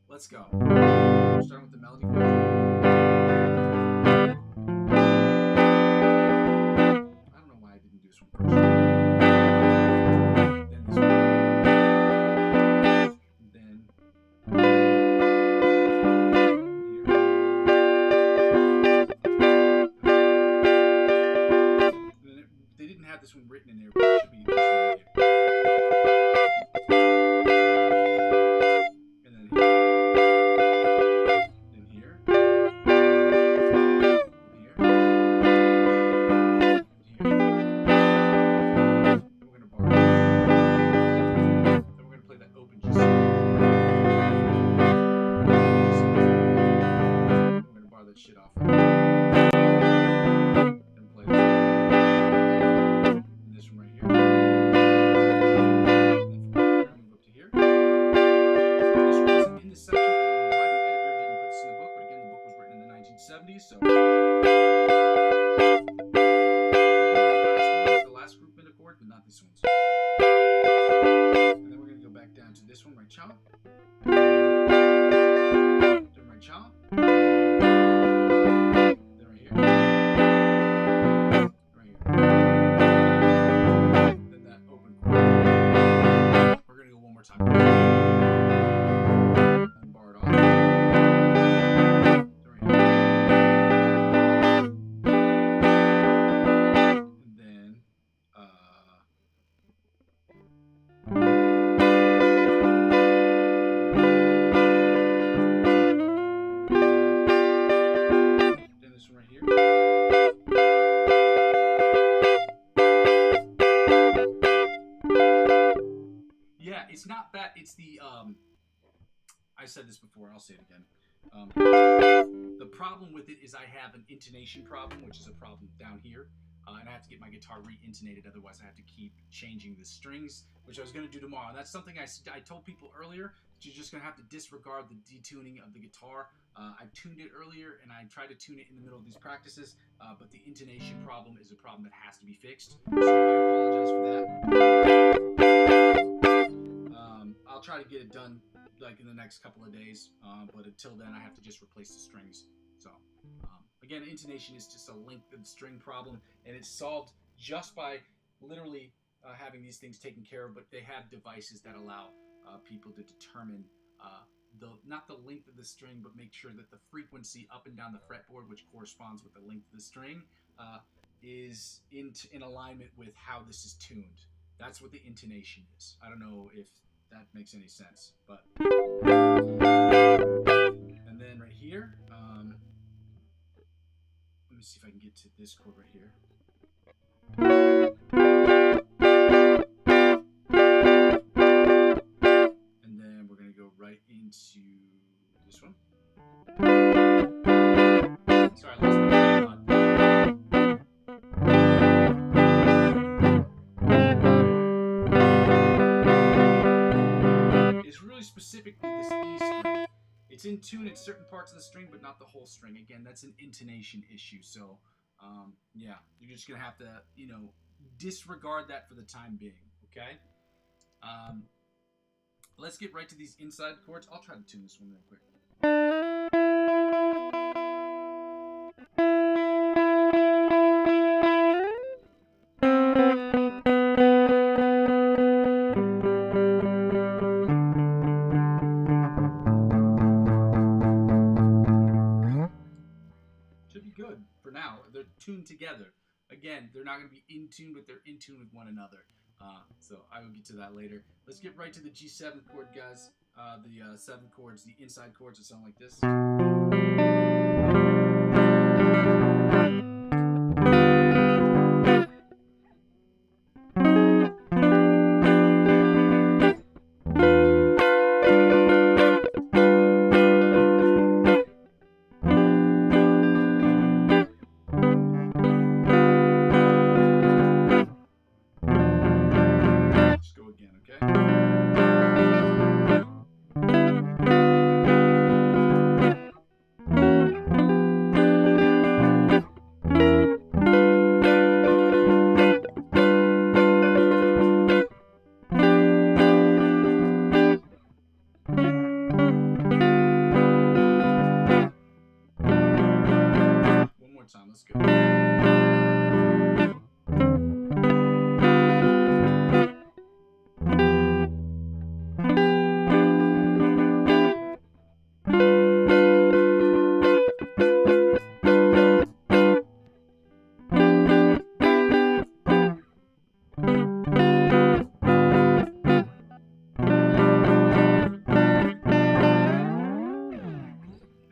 Let's go. Starting with the melody chord. I don't know why I didn't do this one first. Then this one. This one written in there, but it should be this one right here. And then here. Then here. Here. Here. And we're going to borrow. Then we're going to play that open G7. Then we're going to borrow that shit off. So the last groupment of chords, but not this ones. And then we're going to go back down to this one, right chop. Then right chop. Then right here. Right here. Then that open chord. We're going to go one more time. And bar it off. It's not that, it's the, I said this before, I'll say it again. The problem with it is I have an intonation problem, which is a problem down here, and I have to get my guitar re-intonated, otherwise I have to keep changing the strings, which I was going to do tomorrow. And that's something I told people earlier, that you're just going to have to disregard the detuning of the guitar. I tuned it earlier, and I tried to tune it in the middle of these practices, but the intonation problem is a problem that has to be fixed, so I apologize for that. I'll try to get it done like in the next couple of days, but until then I have to just replace the strings. So again, intonation is just a length of the string problem, and it's solved just by literally having these things taken care of. But they have devices that allow people to determine not the length of the string, but make sure that the frequency up and down the fretboard, which corresponds with the length of the string, is in alignment with how this is tuned. That's what the intonation is. I don't know if that makes any sense, but and then right here, let me see if I can get to this chord right here. And then in tune at certain parts of the string, but not the whole string. Again, that's an intonation issue. So, yeah, you're just gonna have to, disregard that for the time being. Okay. Let's get right to these inside chords. I'll try to tune this one real quick. Should be good for now. They're tuned together. Again, they're not going to be in tune, but they're in tune with one another. So I will get to that later. Let's get right to the G7 chord, guys. The 7 chords, the inside chords that sound like this. Time. Let's go.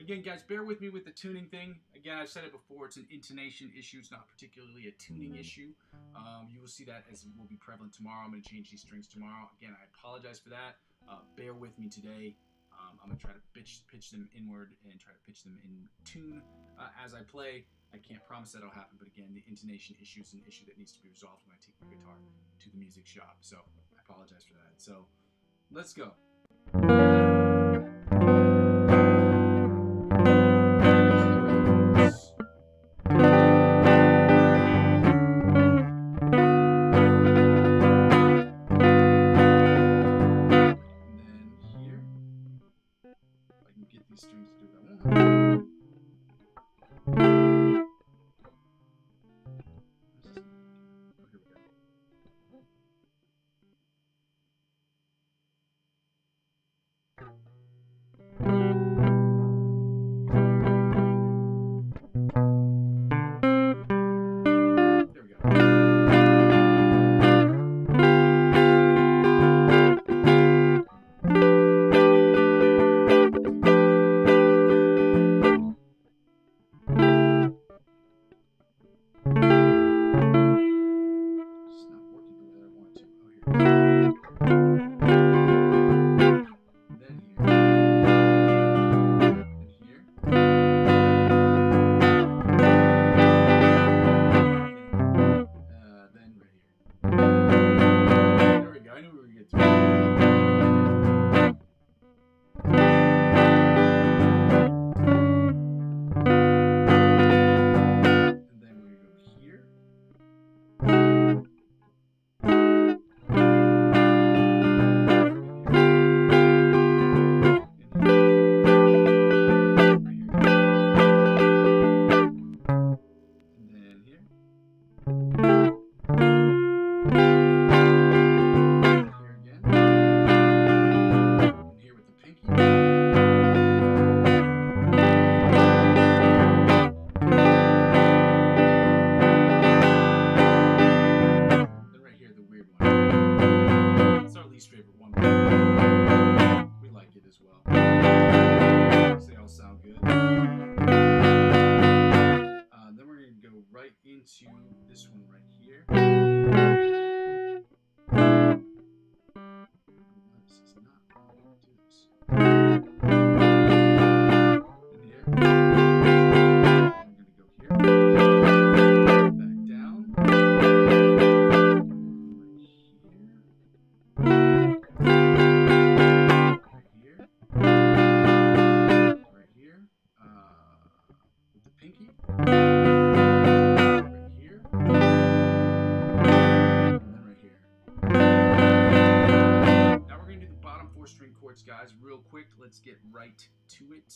Again, guys, bear with me with the tuning thing. Again, I've said it before, it's an intonation issue. It's not particularly a tuning issue. You will see that as it will be prevalent tomorrow. I'm going to change these strings tomorrow. Again, I apologize for that. Bear with me today. I'm going to try to pitch them inward and try to pitch them in tune as I play. I can't promise that'll happen, but again, the intonation issue is an issue that needs to be resolved when I take my guitar to the music shop. So I apologize for that. So let's go. Strings to do that one. into this one right here. This is not how I want to do this. In here. I'm going to go here. Back down. Right here. Right here. get right to it.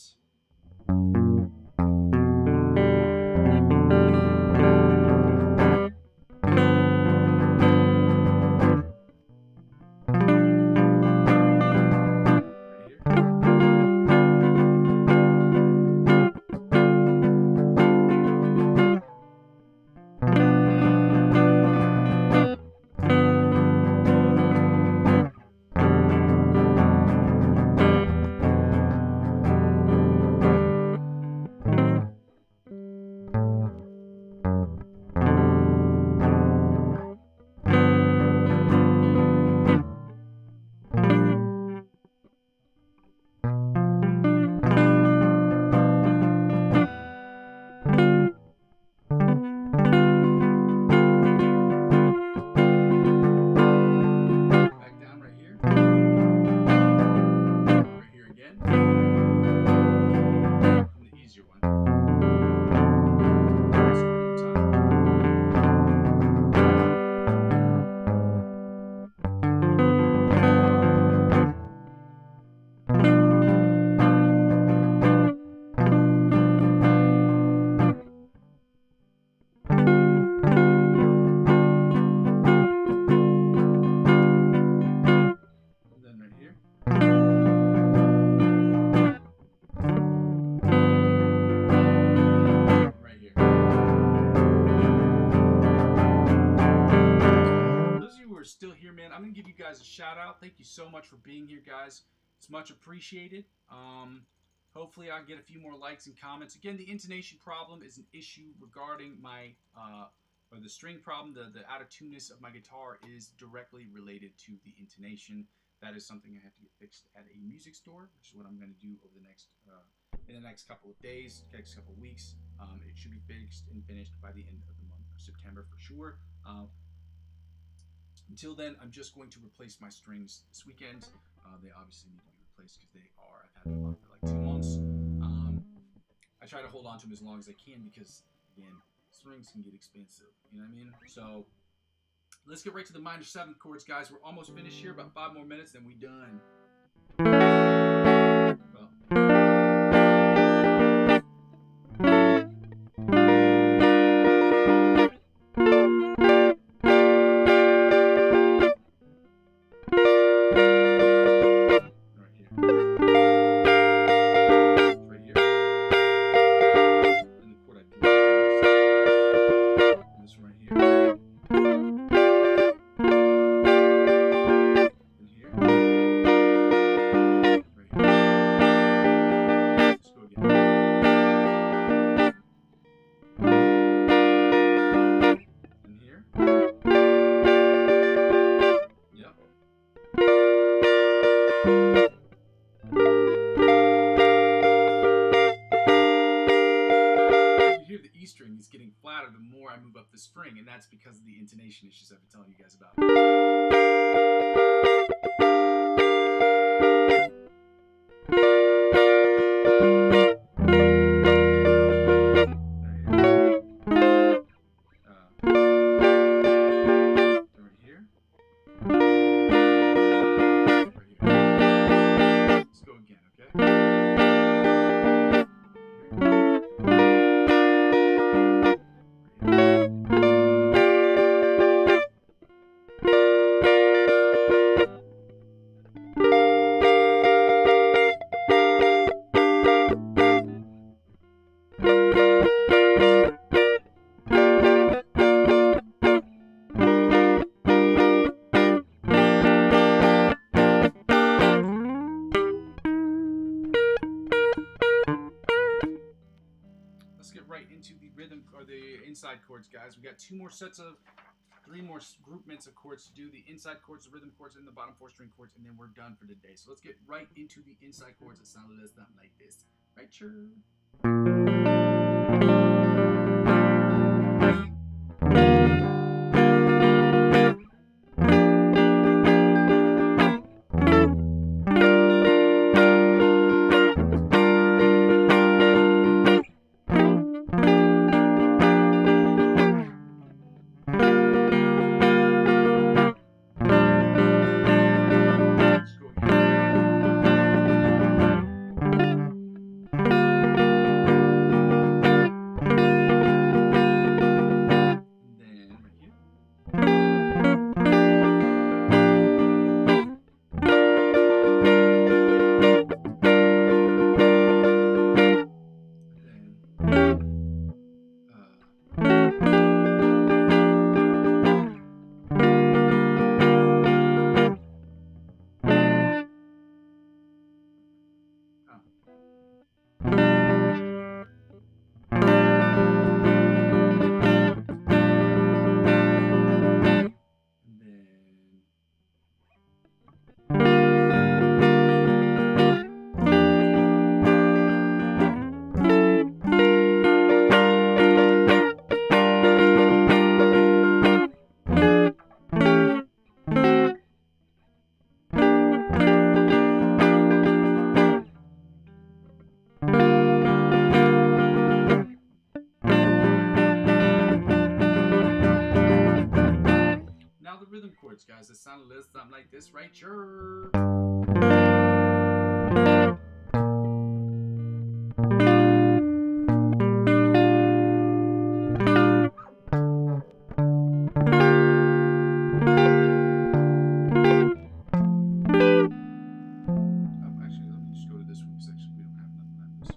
Still here, man. I'm gonna give you guys a shout out. Thank you so much for being here, guys. It's much appreciated. Hopefully I'll get a few more likes and comments. Again, the intonation problem is an issue regarding my or the string problem. The out of tuneness of my guitar is directly related to the intonation. That is something I have to get fixed at a music store, which is what I'm going to do over the next in the next couple of days, next couple of weeks. It should be fixed and finished by the end of the month of September for sure. Until then, I'm just going to replace my strings this weekend. They obviously need to be replaced because they are. I've had them on for like 2 months. I try to hold on to them as long as I can because, again, strings can get expensive. You know what I mean? So let's get right to the minor 7th chords, guys. We're almost finished here. About 5 more minutes, then we done. Well. String, and that's because of the intonation issues I've been telling you guys about. Inside chords, guys. We got 2 more sets of 3 more groupments of chords to do. The inside chords, the rhythm chords, and the bottom 4 string chords, and then we're done for today. So let's get right into the inside chords that sound a little something like this. Right, sure. guys. It sounded a little something like this right here. Actually, let me just go to this one because actually we don't have nothing like this.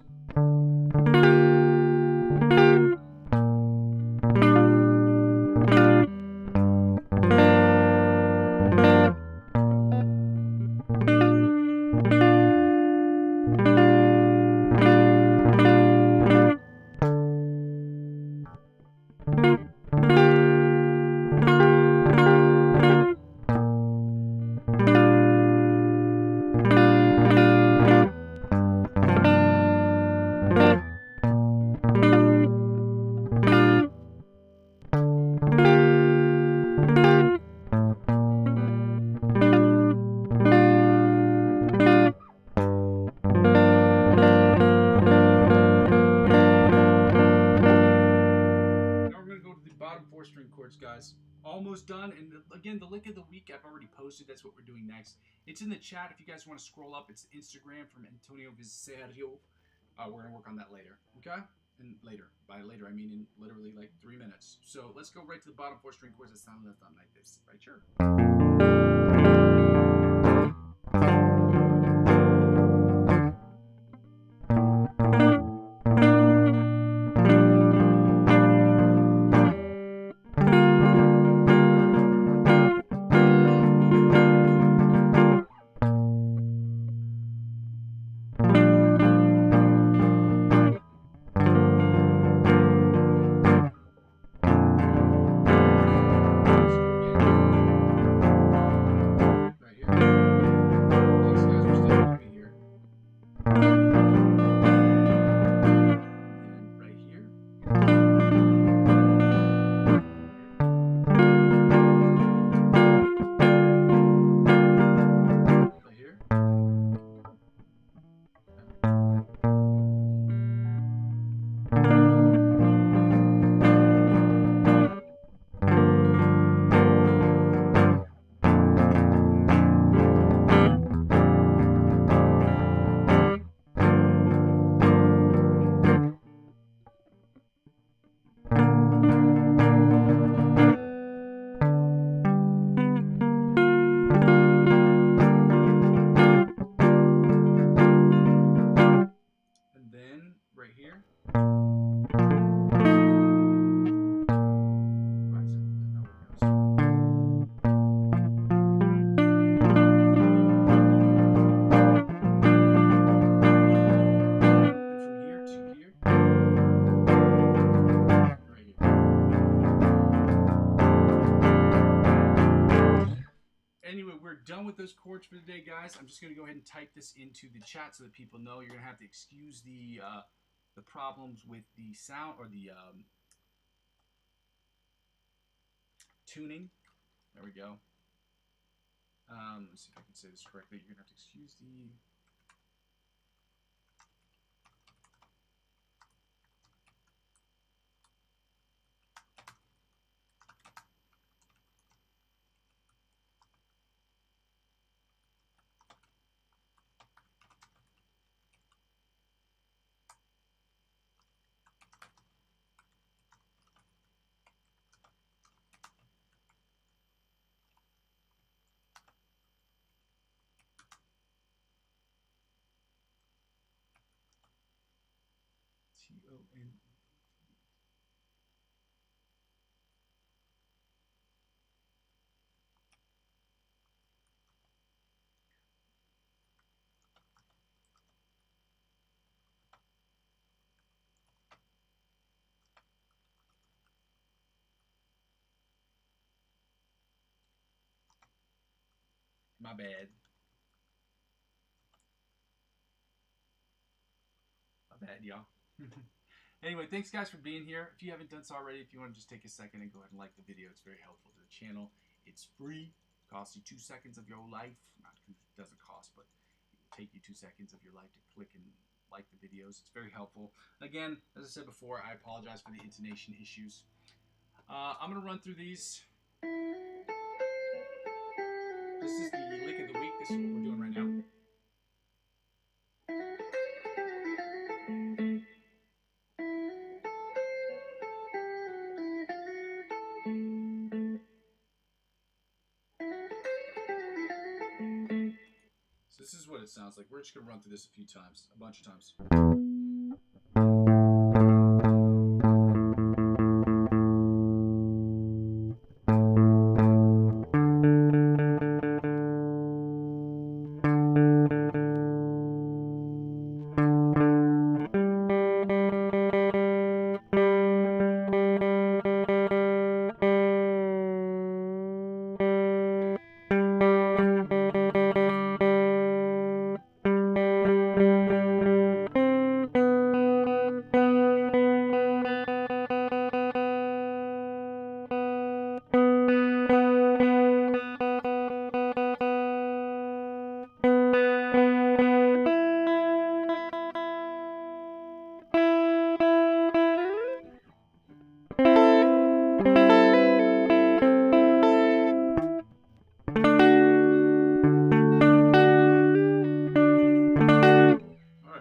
Bottom 4 string chords, guys. Almost done. And again, the lick of the week I've already posted. That's what we're doing next. It's in the chat if you guys want to scroll up. It's Instagram from Antonio Visario. We're going to work on that later. Okay? And later. By later, I mean in literally like 3 minutes. So let's go right to the bottom 4 string chords that sound like this. Right here. Anyway, we're done with those chords for today, guys. I'm just going to go ahead and type this into the chat so that people know. You're going to have to excuse the problems with the sound or the tuning. There we go. Let's see if I can say this correctly. You're going to have to excuse the... T-O-N. My bad. My bad, y'all. Anyway, thanks guys for being here. If you haven't done so already, if you want to just take a second and go ahead and like the video, it's very helpful to the channel. It's free. It costs you 2 seconds of your life. Not, it doesn't cost, but it will take you 2 seconds of your life to click and like the videos. It's very helpful. Again, as I said before, I apologize for the intonation issues. I'm going to run through these. This is the lick of the week. This is what we're doing right now. So this is what it sounds like. We're just going to run through this a few times, a bunch of times.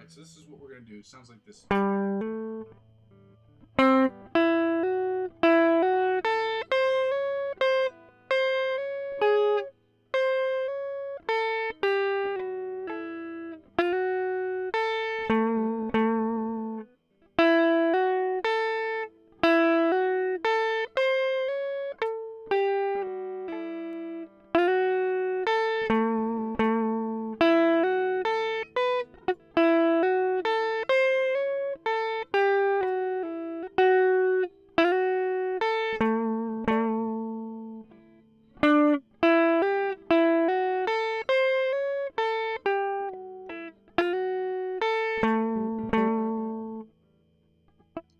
So this is what we're going to do. It sounds like this.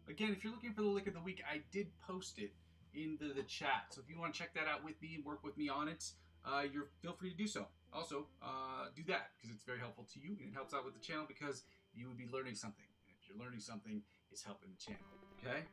Again, if you're looking for the lick of the week, I did post it in the chat. So if you want to check that out with me and work with me on it, feel free to do so. Also, do that because it's very helpful to you and it helps out with the channel because you would be learning something. And if you're learning something, it's helping the channel. Okay?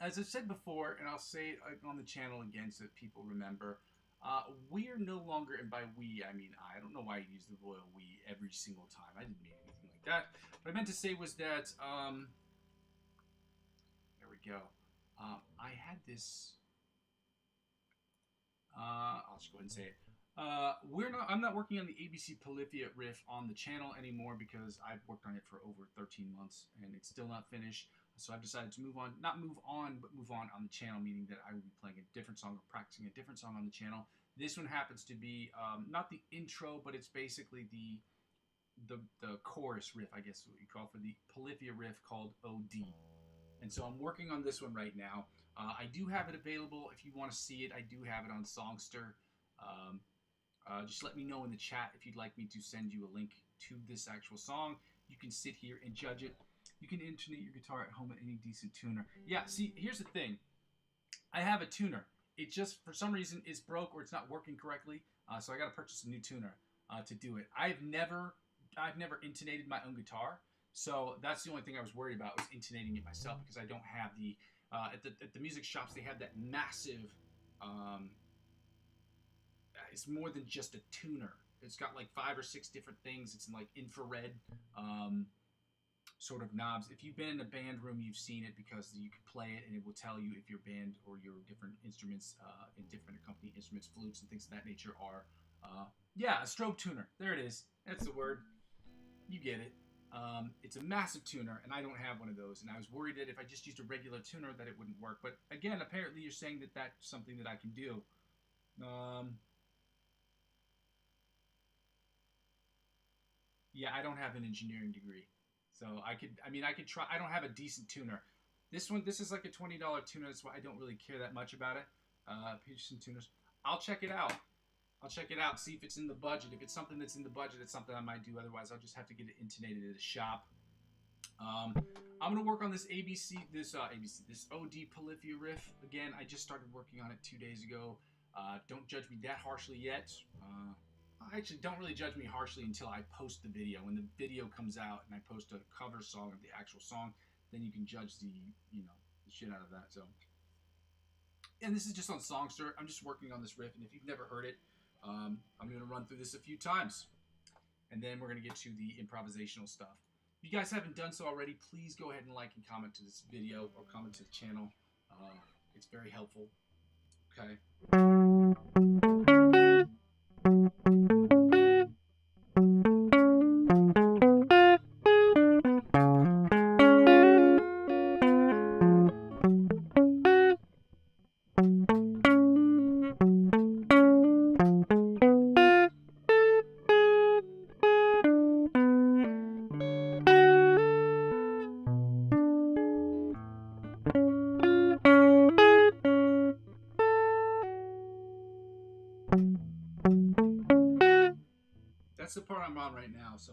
As I've said before, and I'll say it on the channel again so that people remember, we are no longer, and by we, I mean I don't know why I use the royal we every single time. I didn't mean anything like that. What I meant to say was that, there we go. I had this, I'll just go ahead and say it. I'm not working on the ABC Polyphia riff on the channel anymore because I've worked on it for over 13 months and it's still not finished. So I've decided to move on, not move on, but move on the channel, meaning that I will be playing a different song or practicing a different song on the channel. This one happens to be not the intro, but it's basically the chorus riff, I guess is what you call, for the Polyphia riff called OD. And so I'm working on this one right now. I do have it available if you want to see it. I do have it on Songster. Just let me know in the chat if you'd like me to send you a link to this actual song. You can sit here and judge it. You can intune your guitar at home at any decent tuner. Yeah, see, here's the thing. I have a tuner. It just, for some reason, is broke or it's not working correctly. So I got to purchase a new tuner to do it. I've never intonated my own guitar. So that's the only thing I was worried about, was intonating it myself, because I don't have the, at the music shops, they have that massive, it's more than just a tuner. It's got like 5 or 6 different things. It's in like infrared sort of knobs. If you've been in a band room, you've seen it, because you can play it and it will tell you if your band or your different instruments in different accompanying instruments, flutes and things of that nature are, yeah, a strobe tuner. There it is. That's the word. You get it. It's a massive tuner, and I don't have one of those. And I was worried that if I just used a regular tuner that it wouldn't work. But again, apparently you're saying that that's something that I can do. Yeah, I don't have an engineering degree. So I could try. I don't have a decent tuner. This is like a $20 tuner. That's why I don't really care that much about it. Peterson tuners. I'll check it out. See if it's in the budget. If it's something that's in the budget, it's something I might do. Otherwise, I'll just have to get it intonated at a shop. I'm gonna work on this this OD Polyphia riff again. I just started working on it 2 days ago. Don't judge me that harshly yet. Actually, don't really judge me harshly until I post the video. When the video comes out and I post a cover song of the actual song, then you can judge the shit out of that. So, and this is just on Songster. I'm just working on this riff, and if you've never heard it, I'm going to run through this a few times, and then we're going to get to the improvisational stuff. If you guys haven't done so already, please go ahead and like and comment to this video or comment to the channel. It's very helpful. Okay. That's the part I'm on right now, so.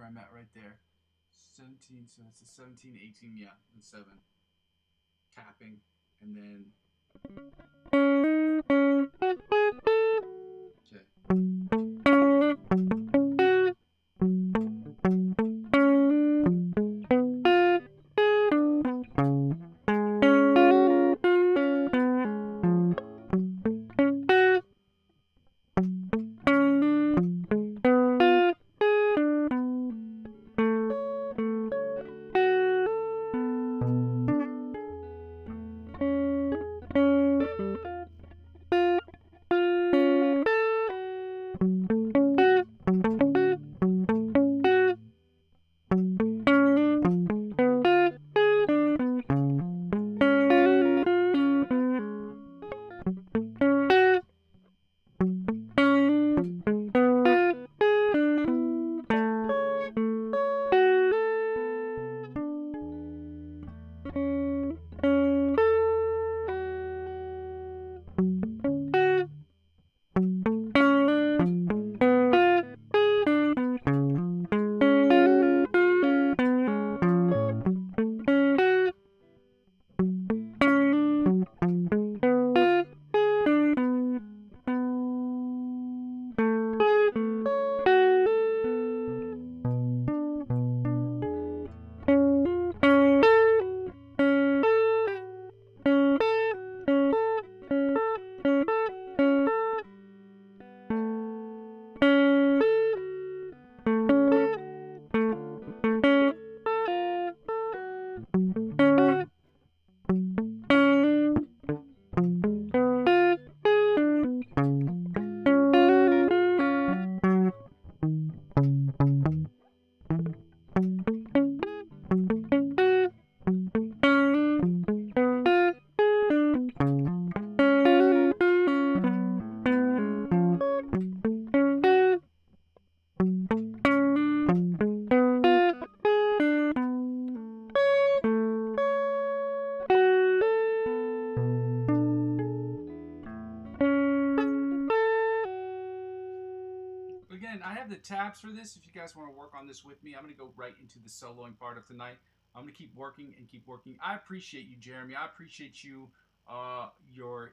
where I'm at right there. 17, so it's a 17, 18, yeah, and 7. Tapping, and then. Again, I have the tabs for this. If you guys want to work on this with me, I'm going to go right into the soloing part of tonight. I'm going to keep working and keep working. I appreciate you, Jeremy. I appreciate you, your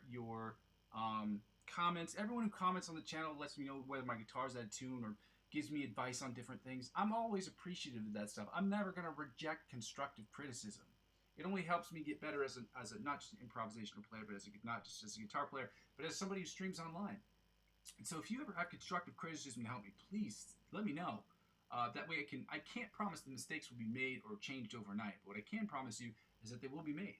comments. Everyone who comments on the channel lets me know whether my guitar's out of tune or gives me advice on different things. I'm always appreciative of that stuff. I'm never going to reject constructive criticism. It only helps me get better as a not just an improvisational player, but not just as a guitar player, but as somebody who streams online. And so if you ever have constructive criticism to help me, please let me know. That way I can't promise the mistakes will be made or changed overnight, but what I can promise you is that they will be made.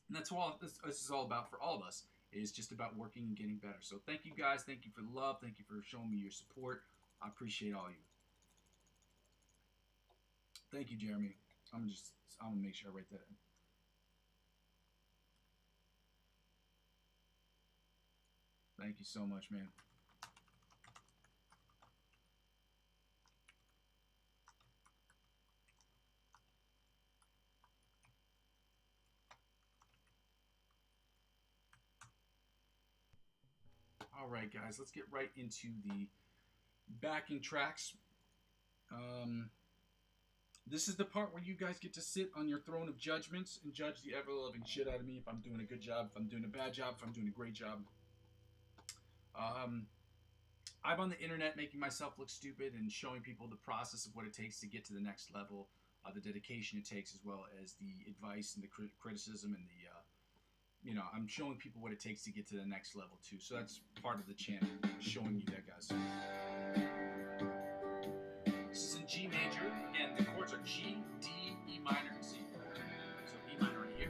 And that's all this is all about for all of us, is just about working and getting better. So thank you guys, thank you for the love, thank you for showing me your support. I appreciate all of you. Thank you, Jeremy. I'm gonna make sure I write that in. Thank you so much, man. All right, guys, let's get right into the backing tracks. This is the part where you guys get to sit on your throne of judgments and judge the ever-loving shit out of me if I'm doing a good job, if I'm doing a bad job, if I'm doing a great job. I'm on the internet making myself look stupid and showing people the process of what it takes to get to the next level, the dedication it takes, as well as the advice and the criticism and the, I'm showing people what it takes to get to the next level too. So that's part of the channel, showing you that, guys. This is in G major, and the chords are G, D, E minor, and C. So E minor right here.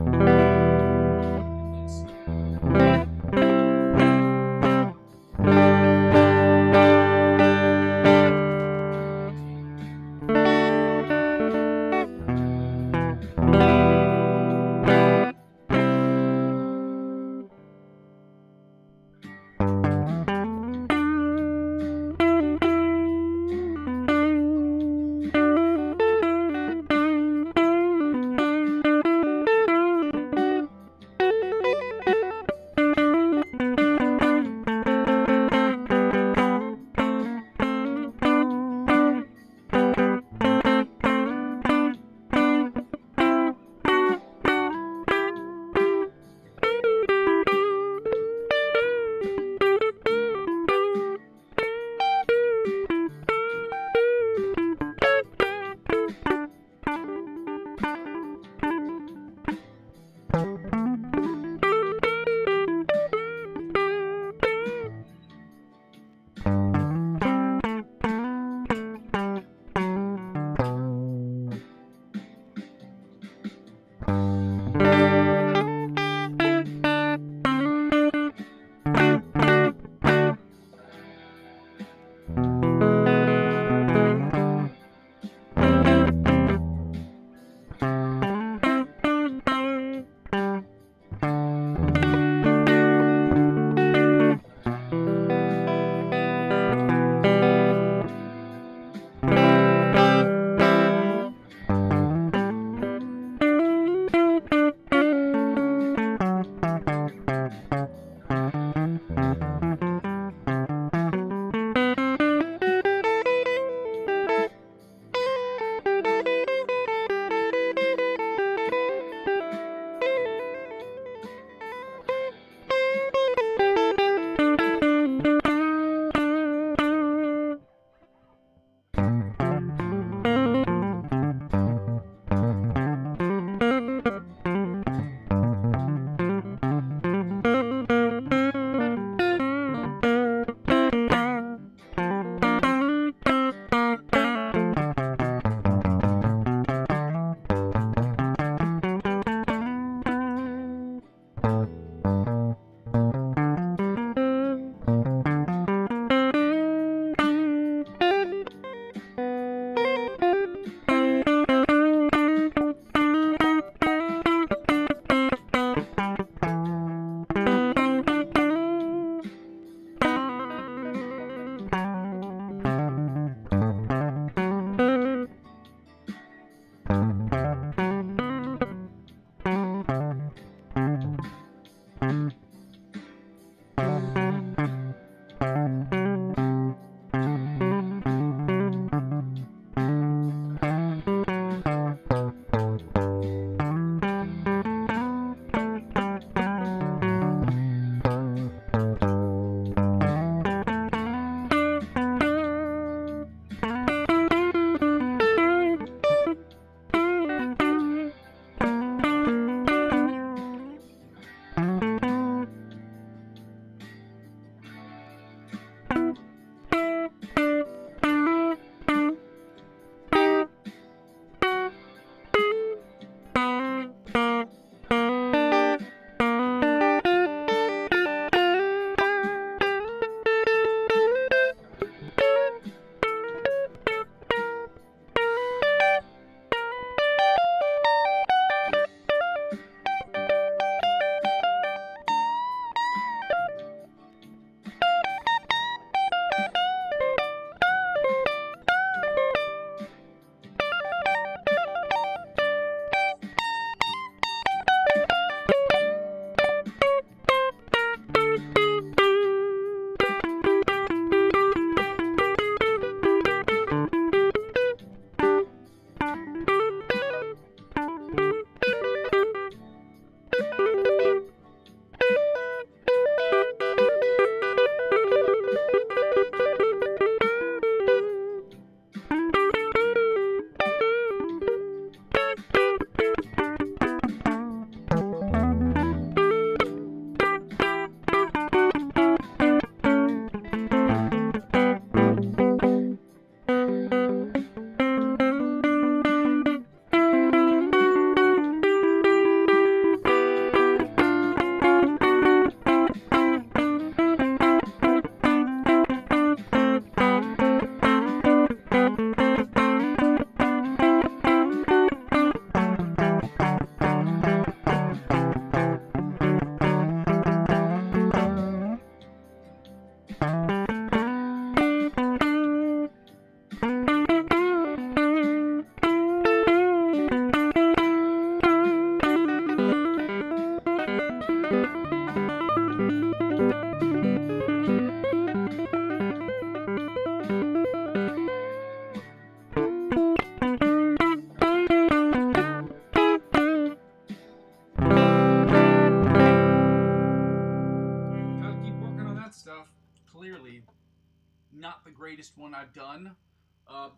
easiest one I've done.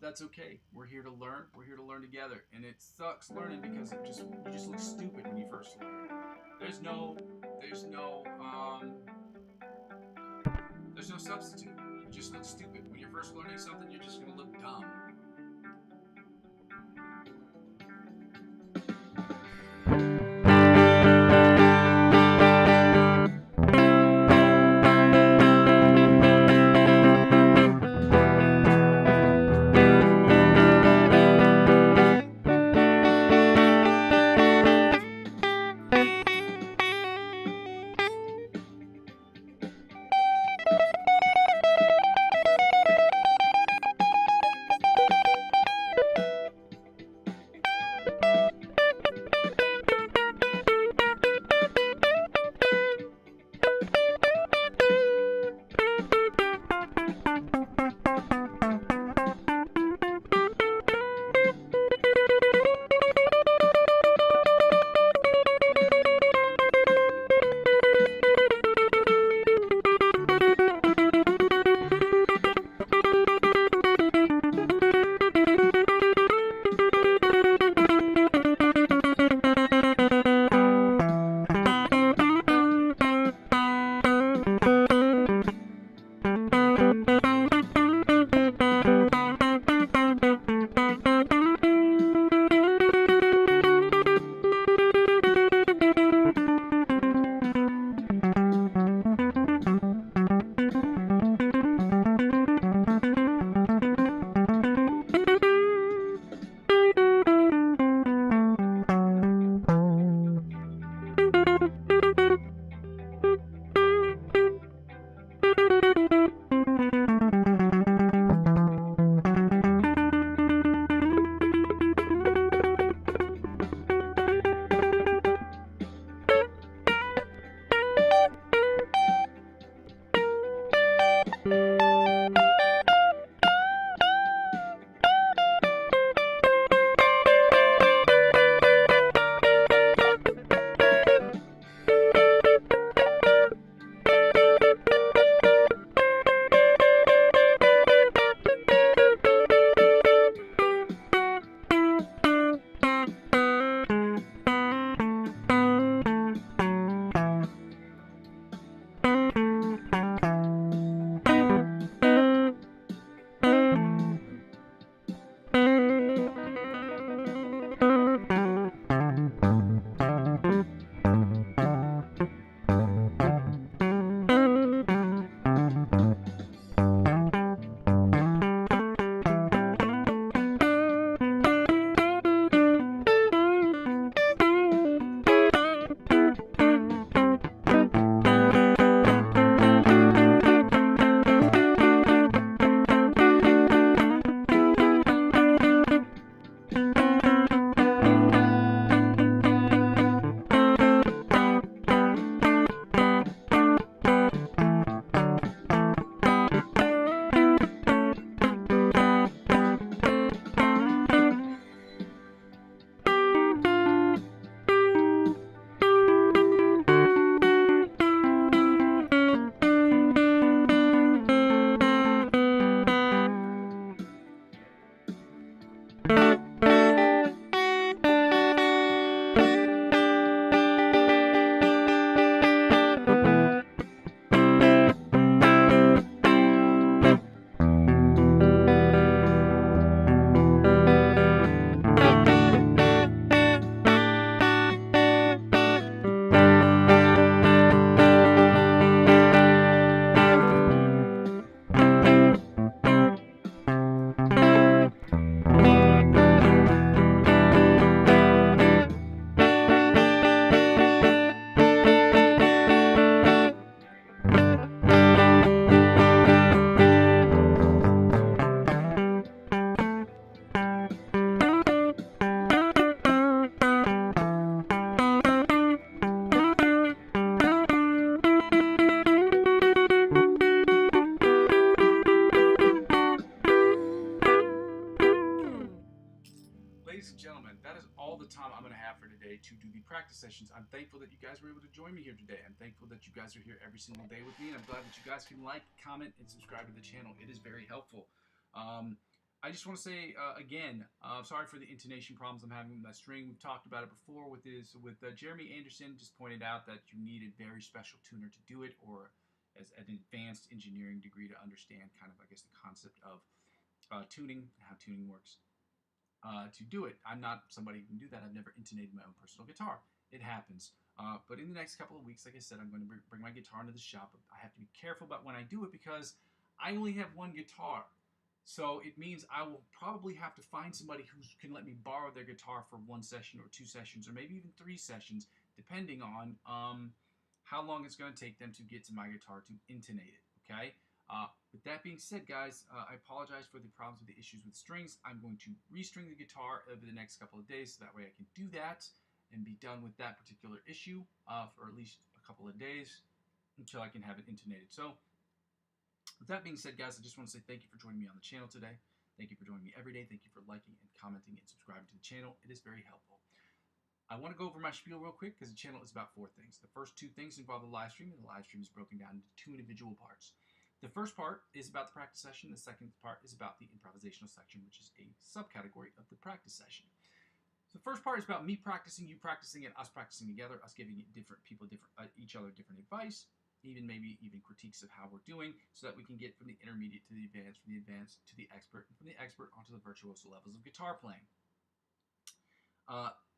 That's okay. We're here to learn. We're here to learn together, and it sucks learning because you just look stupid when you first learn. There's no there's no um, there's no substitute. You just look stupid when you're first learning something. You're just gonna look dumb. Ladies and gentlemen, that is all the time I'm going to have for today to do the practice sessions. I'm thankful that you guys were able to join me here today. I'm thankful that you guys are here every single day with me, and I'm glad that you guys can like, comment, and subscribe to the channel. It is very helpful. I just want to say again, sorry for the intonation problems I'm having with my string. We've talked about it before with Jeremy Anderson just pointed out that you need a very special tuner to do it, or as an advanced engineering degree to understand kind of, I guess, the concept of tuning, how tuning works. To do it, I'm not somebody who can do that. I've never intonated my own personal guitar. It happens. But in the next couple of weeks, like I said, I'm going to bring my guitar into the shop. I have to be careful about when I do it because I only have one guitar. So it means I will probably have to find somebody who can let me borrow their guitar for 1 session or 2 sessions or maybe even 3 sessions, depending on how long it's going to take them to get to my guitar to intonate it, okay? With that being said, guys, I apologize for the problems with the issues with strings. I'm going to restring the guitar over the next couple of days so that way I can do that and be done with that particular issue for at least a couple of days until I can have it intonated. So, with that being said, guys, I just want to say thank you for joining me on the channel today. Thank you for joining me every day. Thank you for liking and commenting and subscribing to the channel. It is very helpful. I want to go over my spiel real quick because the channel is about 4 things. The first 2 things involve the live stream, and the live stream is broken down into 2 individual parts. The first part is about the practice session. The second part is about the improvisational section, which is a subcategory of the practice session. So the first part is about me practicing, you practicing, and us practicing together, us giving each other different advice, even critiques of how we're doing, so that we can get from the intermediate to the advanced, from the advanced to the expert, and from the expert onto the virtuoso levels of guitar playing.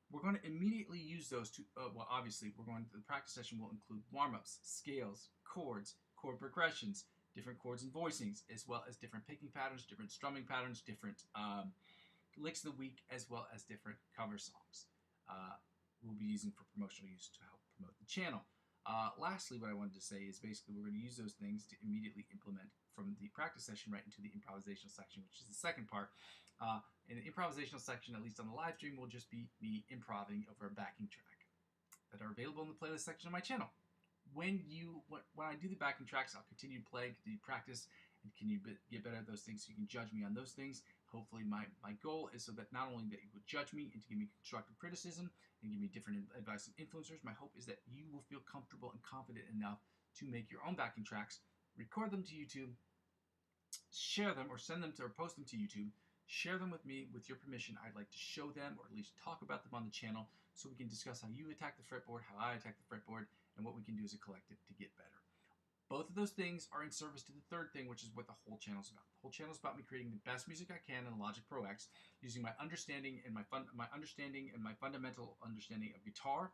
We're going to immediately use those to, well, obviously, the practice session will include warm-ups, scales, chords, chord progressions, different chords and voicings, as well as different picking patterns, different strumming patterns, different licks of the week, as well as different cover songs we'll be using for promotional use to help promote the channel. Lastly, what I wanted to say is basically we're going to use those things to immediately implement from the practice session right into the improvisational section, which is the second part. In the improvisational section, at least on the live stream, will just be me improving over a backing track that are available in the playlist section of my channel. When I do the backing tracks, I'll continue to play, continue to practice, and can you get better at those things so you can judge me on those things. Hopefully my goal is so that not only that you would judge me and to give me constructive criticism and give me different advice and influencers, my hope is that you will feel comfortable and confident enough to make your own backing tracks, record them to YouTube, share them or send them to or post them to YouTube, share them with me with your permission. I'd like to show them or at least talk about them on the channel so we can discuss how you attack the fretboard, how I attack the fretboard, and what we can do as a collective to get better. Both of those things are in service to the third thing, which is what the whole channel is about. The whole channel is about me creating the best music I can in Logic Pro X, using my understanding and my fundamental understanding of guitar,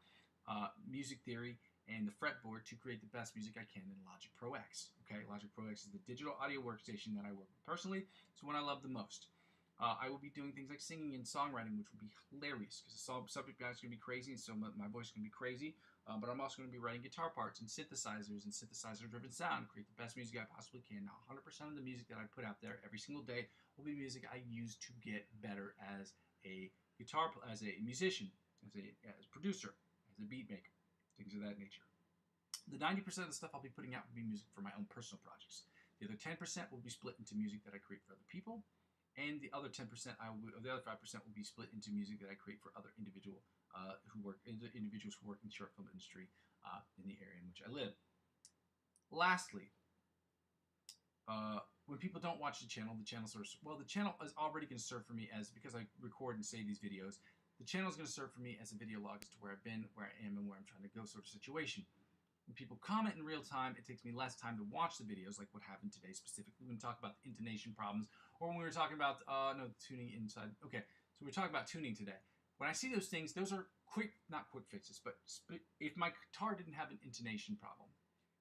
music theory, and the fretboard to create the best music I can in Logic Pro X. Okay, Logic Pro X is the digital audio workstation that I work with personally. It's the one I love the most. I will be doing things like singing and songwriting, which will be hilarious because the subject matter is going to be crazy, and so my voice is going to be crazy. But I'm also going to be writing guitar parts and synthesizers and synthesizer-driven sound, create the best music I possibly can. Now, 100% of the music that I put out there every single day will be music I use to get better as a musician, as a producer, as a beatmaker, things of that nature. The 90% of the stuff I'll be putting out will be music for my own personal projects. The other 10% will be split into music that I create for other people, and the other 10%, the other 5% will be split into music that I create for other individuals who work in the short film industry in the area in which I live. Lastly, when people don't watch the channel is already going to serve for me as, because I record and save these videos, the channel is going to serve for me as a video log as to where I've been, where I am, and where I'm trying to go sort of situation. When people comment in real time, it takes me less time to watch the videos, like what happened today specifically when we talk about the intonation problems, or when we were talking about tuning inside. Okay, so we're talking about tuning today. When I see those things, those are not quick fixes, but if my guitar didn't have an intonation problem,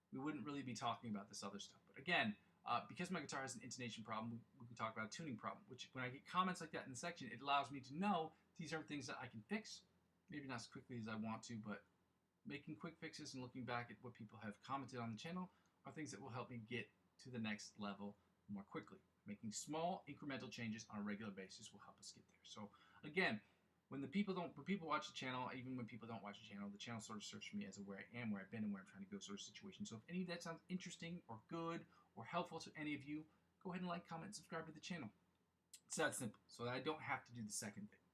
we wouldn't really be talking about this other stuff. But again, because my guitar has an intonation problem, we can talk about a tuning problem, which when I get comments like that in the section, it allows me to know these are things that I can fix, maybe not as quickly as I want to, but making quick fixes and looking back at what people have commented on the channel are things that will help me get to the next level more quickly. Making small incremental changes on a regular basis will help us get there. So again, when people watch the channel, even when people don't watch the channel sort of serves for me as a where I am, where I've been, and where I'm trying to go sort of situation. So if any of that sounds interesting or good or helpful to any of you, go ahead and like, comment, and subscribe to the channel. It's that simple, so that I don't have to do the second thing,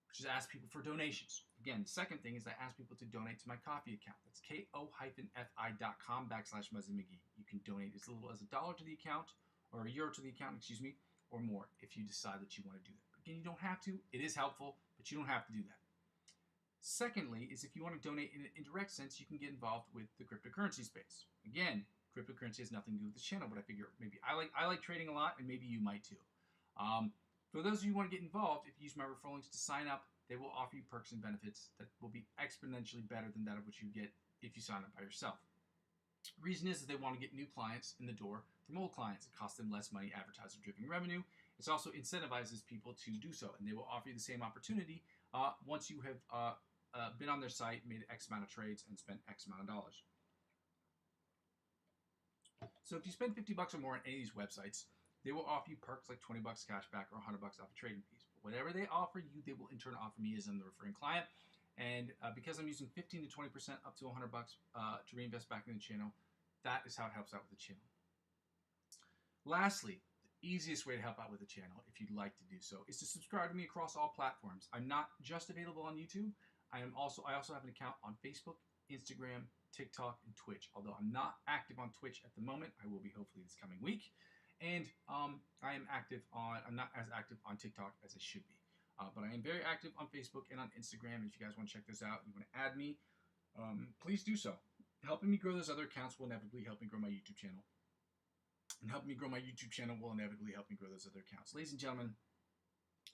which is ask people for donations. Again, the second thing is I ask people to donate to my Ko-fi account. That's ko-fi.com/Muzzy McGee. You can donate as little as $1 to the account, or €1 to the account, excuse me. or more if you decide that you want to do that. But again, you don't have to. It is helpful, but you don't have to do that. Secondly, is if you want to donate in an indirect sense, you can get involved with the cryptocurrency space. Again, cryptocurrency has nothing to do with this channel, but I figure maybe I like trading a lot, and maybe you might too. For those of you who want to get involved, if you use my referral links to sign up, they will offer you perks and benefits that will be exponentially better than that of what you get if you sign up by yourself. The reason is they want to get new clients in the door from old clients. It costs them less money, advertiser-driven revenue. It also incentivizes people to do so, and they will offer you the same opportunity once you have been on their site, made X amount of trades, and spent X amount of dollars. So if you spend $50 or more on any of these websites, they will offer you perks like $20 cash back or $100 off of trading fees. But whatever they offer you, they will in turn offer me as I'm the referring client. And because I'm using 15 to 20% up to $100 to reinvest back in the channel, that is how it helps out with the channel. Lastly, the easiest way to help out with the channel, if you'd like to do so, is to subscribe to me across all platforms. I'm not just available on YouTube. I also have an account on Facebook, Instagram, TikTok, and Twitch. Although I'm not active on Twitch at the moment, I will be hopefully this coming week. And I'm not as active on TikTok as I should be. But I am very active on Facebook and on Instagram. If you guys want to check those out, you want to add me, please do so. Helping me grow those other accounts will inevitably help me grow my YouTube channel. And helping me grow my YouTube channel will inevitably help me grow those other accounts. Ladies and gentlemen,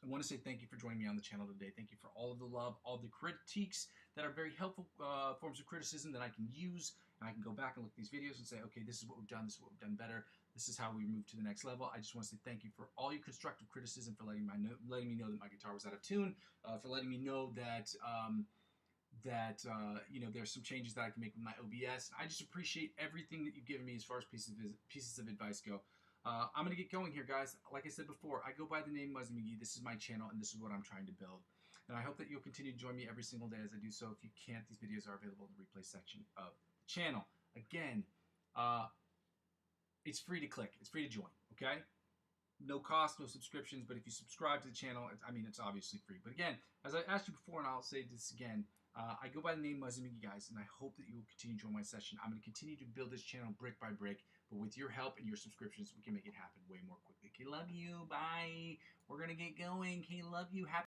I want to say thank you for joining me on the channel today. Thank you for all of the love, all the critiques that are very helpful forms of criticism that I can use. And I can go back and look at these videos and say, okay, this is what we've done. This is what we've done better. This is how we move to the next level. I just want to say thank you for all your constructive criticism, for letting me know that my guitar was out of tune, for letting me know that there's some changes that I can make with my OBS. I just appreciate everything that you've given me as far as pieces of advice go. I'm going to get going here, guys. Like I said before, I go by the name Muzzy McGee. This is my channel, and this is what I'm trying to build. And I hope that you'll continue to join me every single day as I do so. If you can't, these videos are available in the replay section of the channel. Again, it's free to click. It's free to join, okay? No cost, no subscriptions, but if you subscribe to the channel, it's obviously free. But again, as I asked you before, and I'll say this again, I go by the name Muzzy McGee, guys, and I hope that you will continue to join my session. I'm going to continue to build this channel brick by brick, but with your help and your subscriptions, we can make it happen way more quickly. Okay, love you. Bye. We're going to get going. Okay, love you. Happy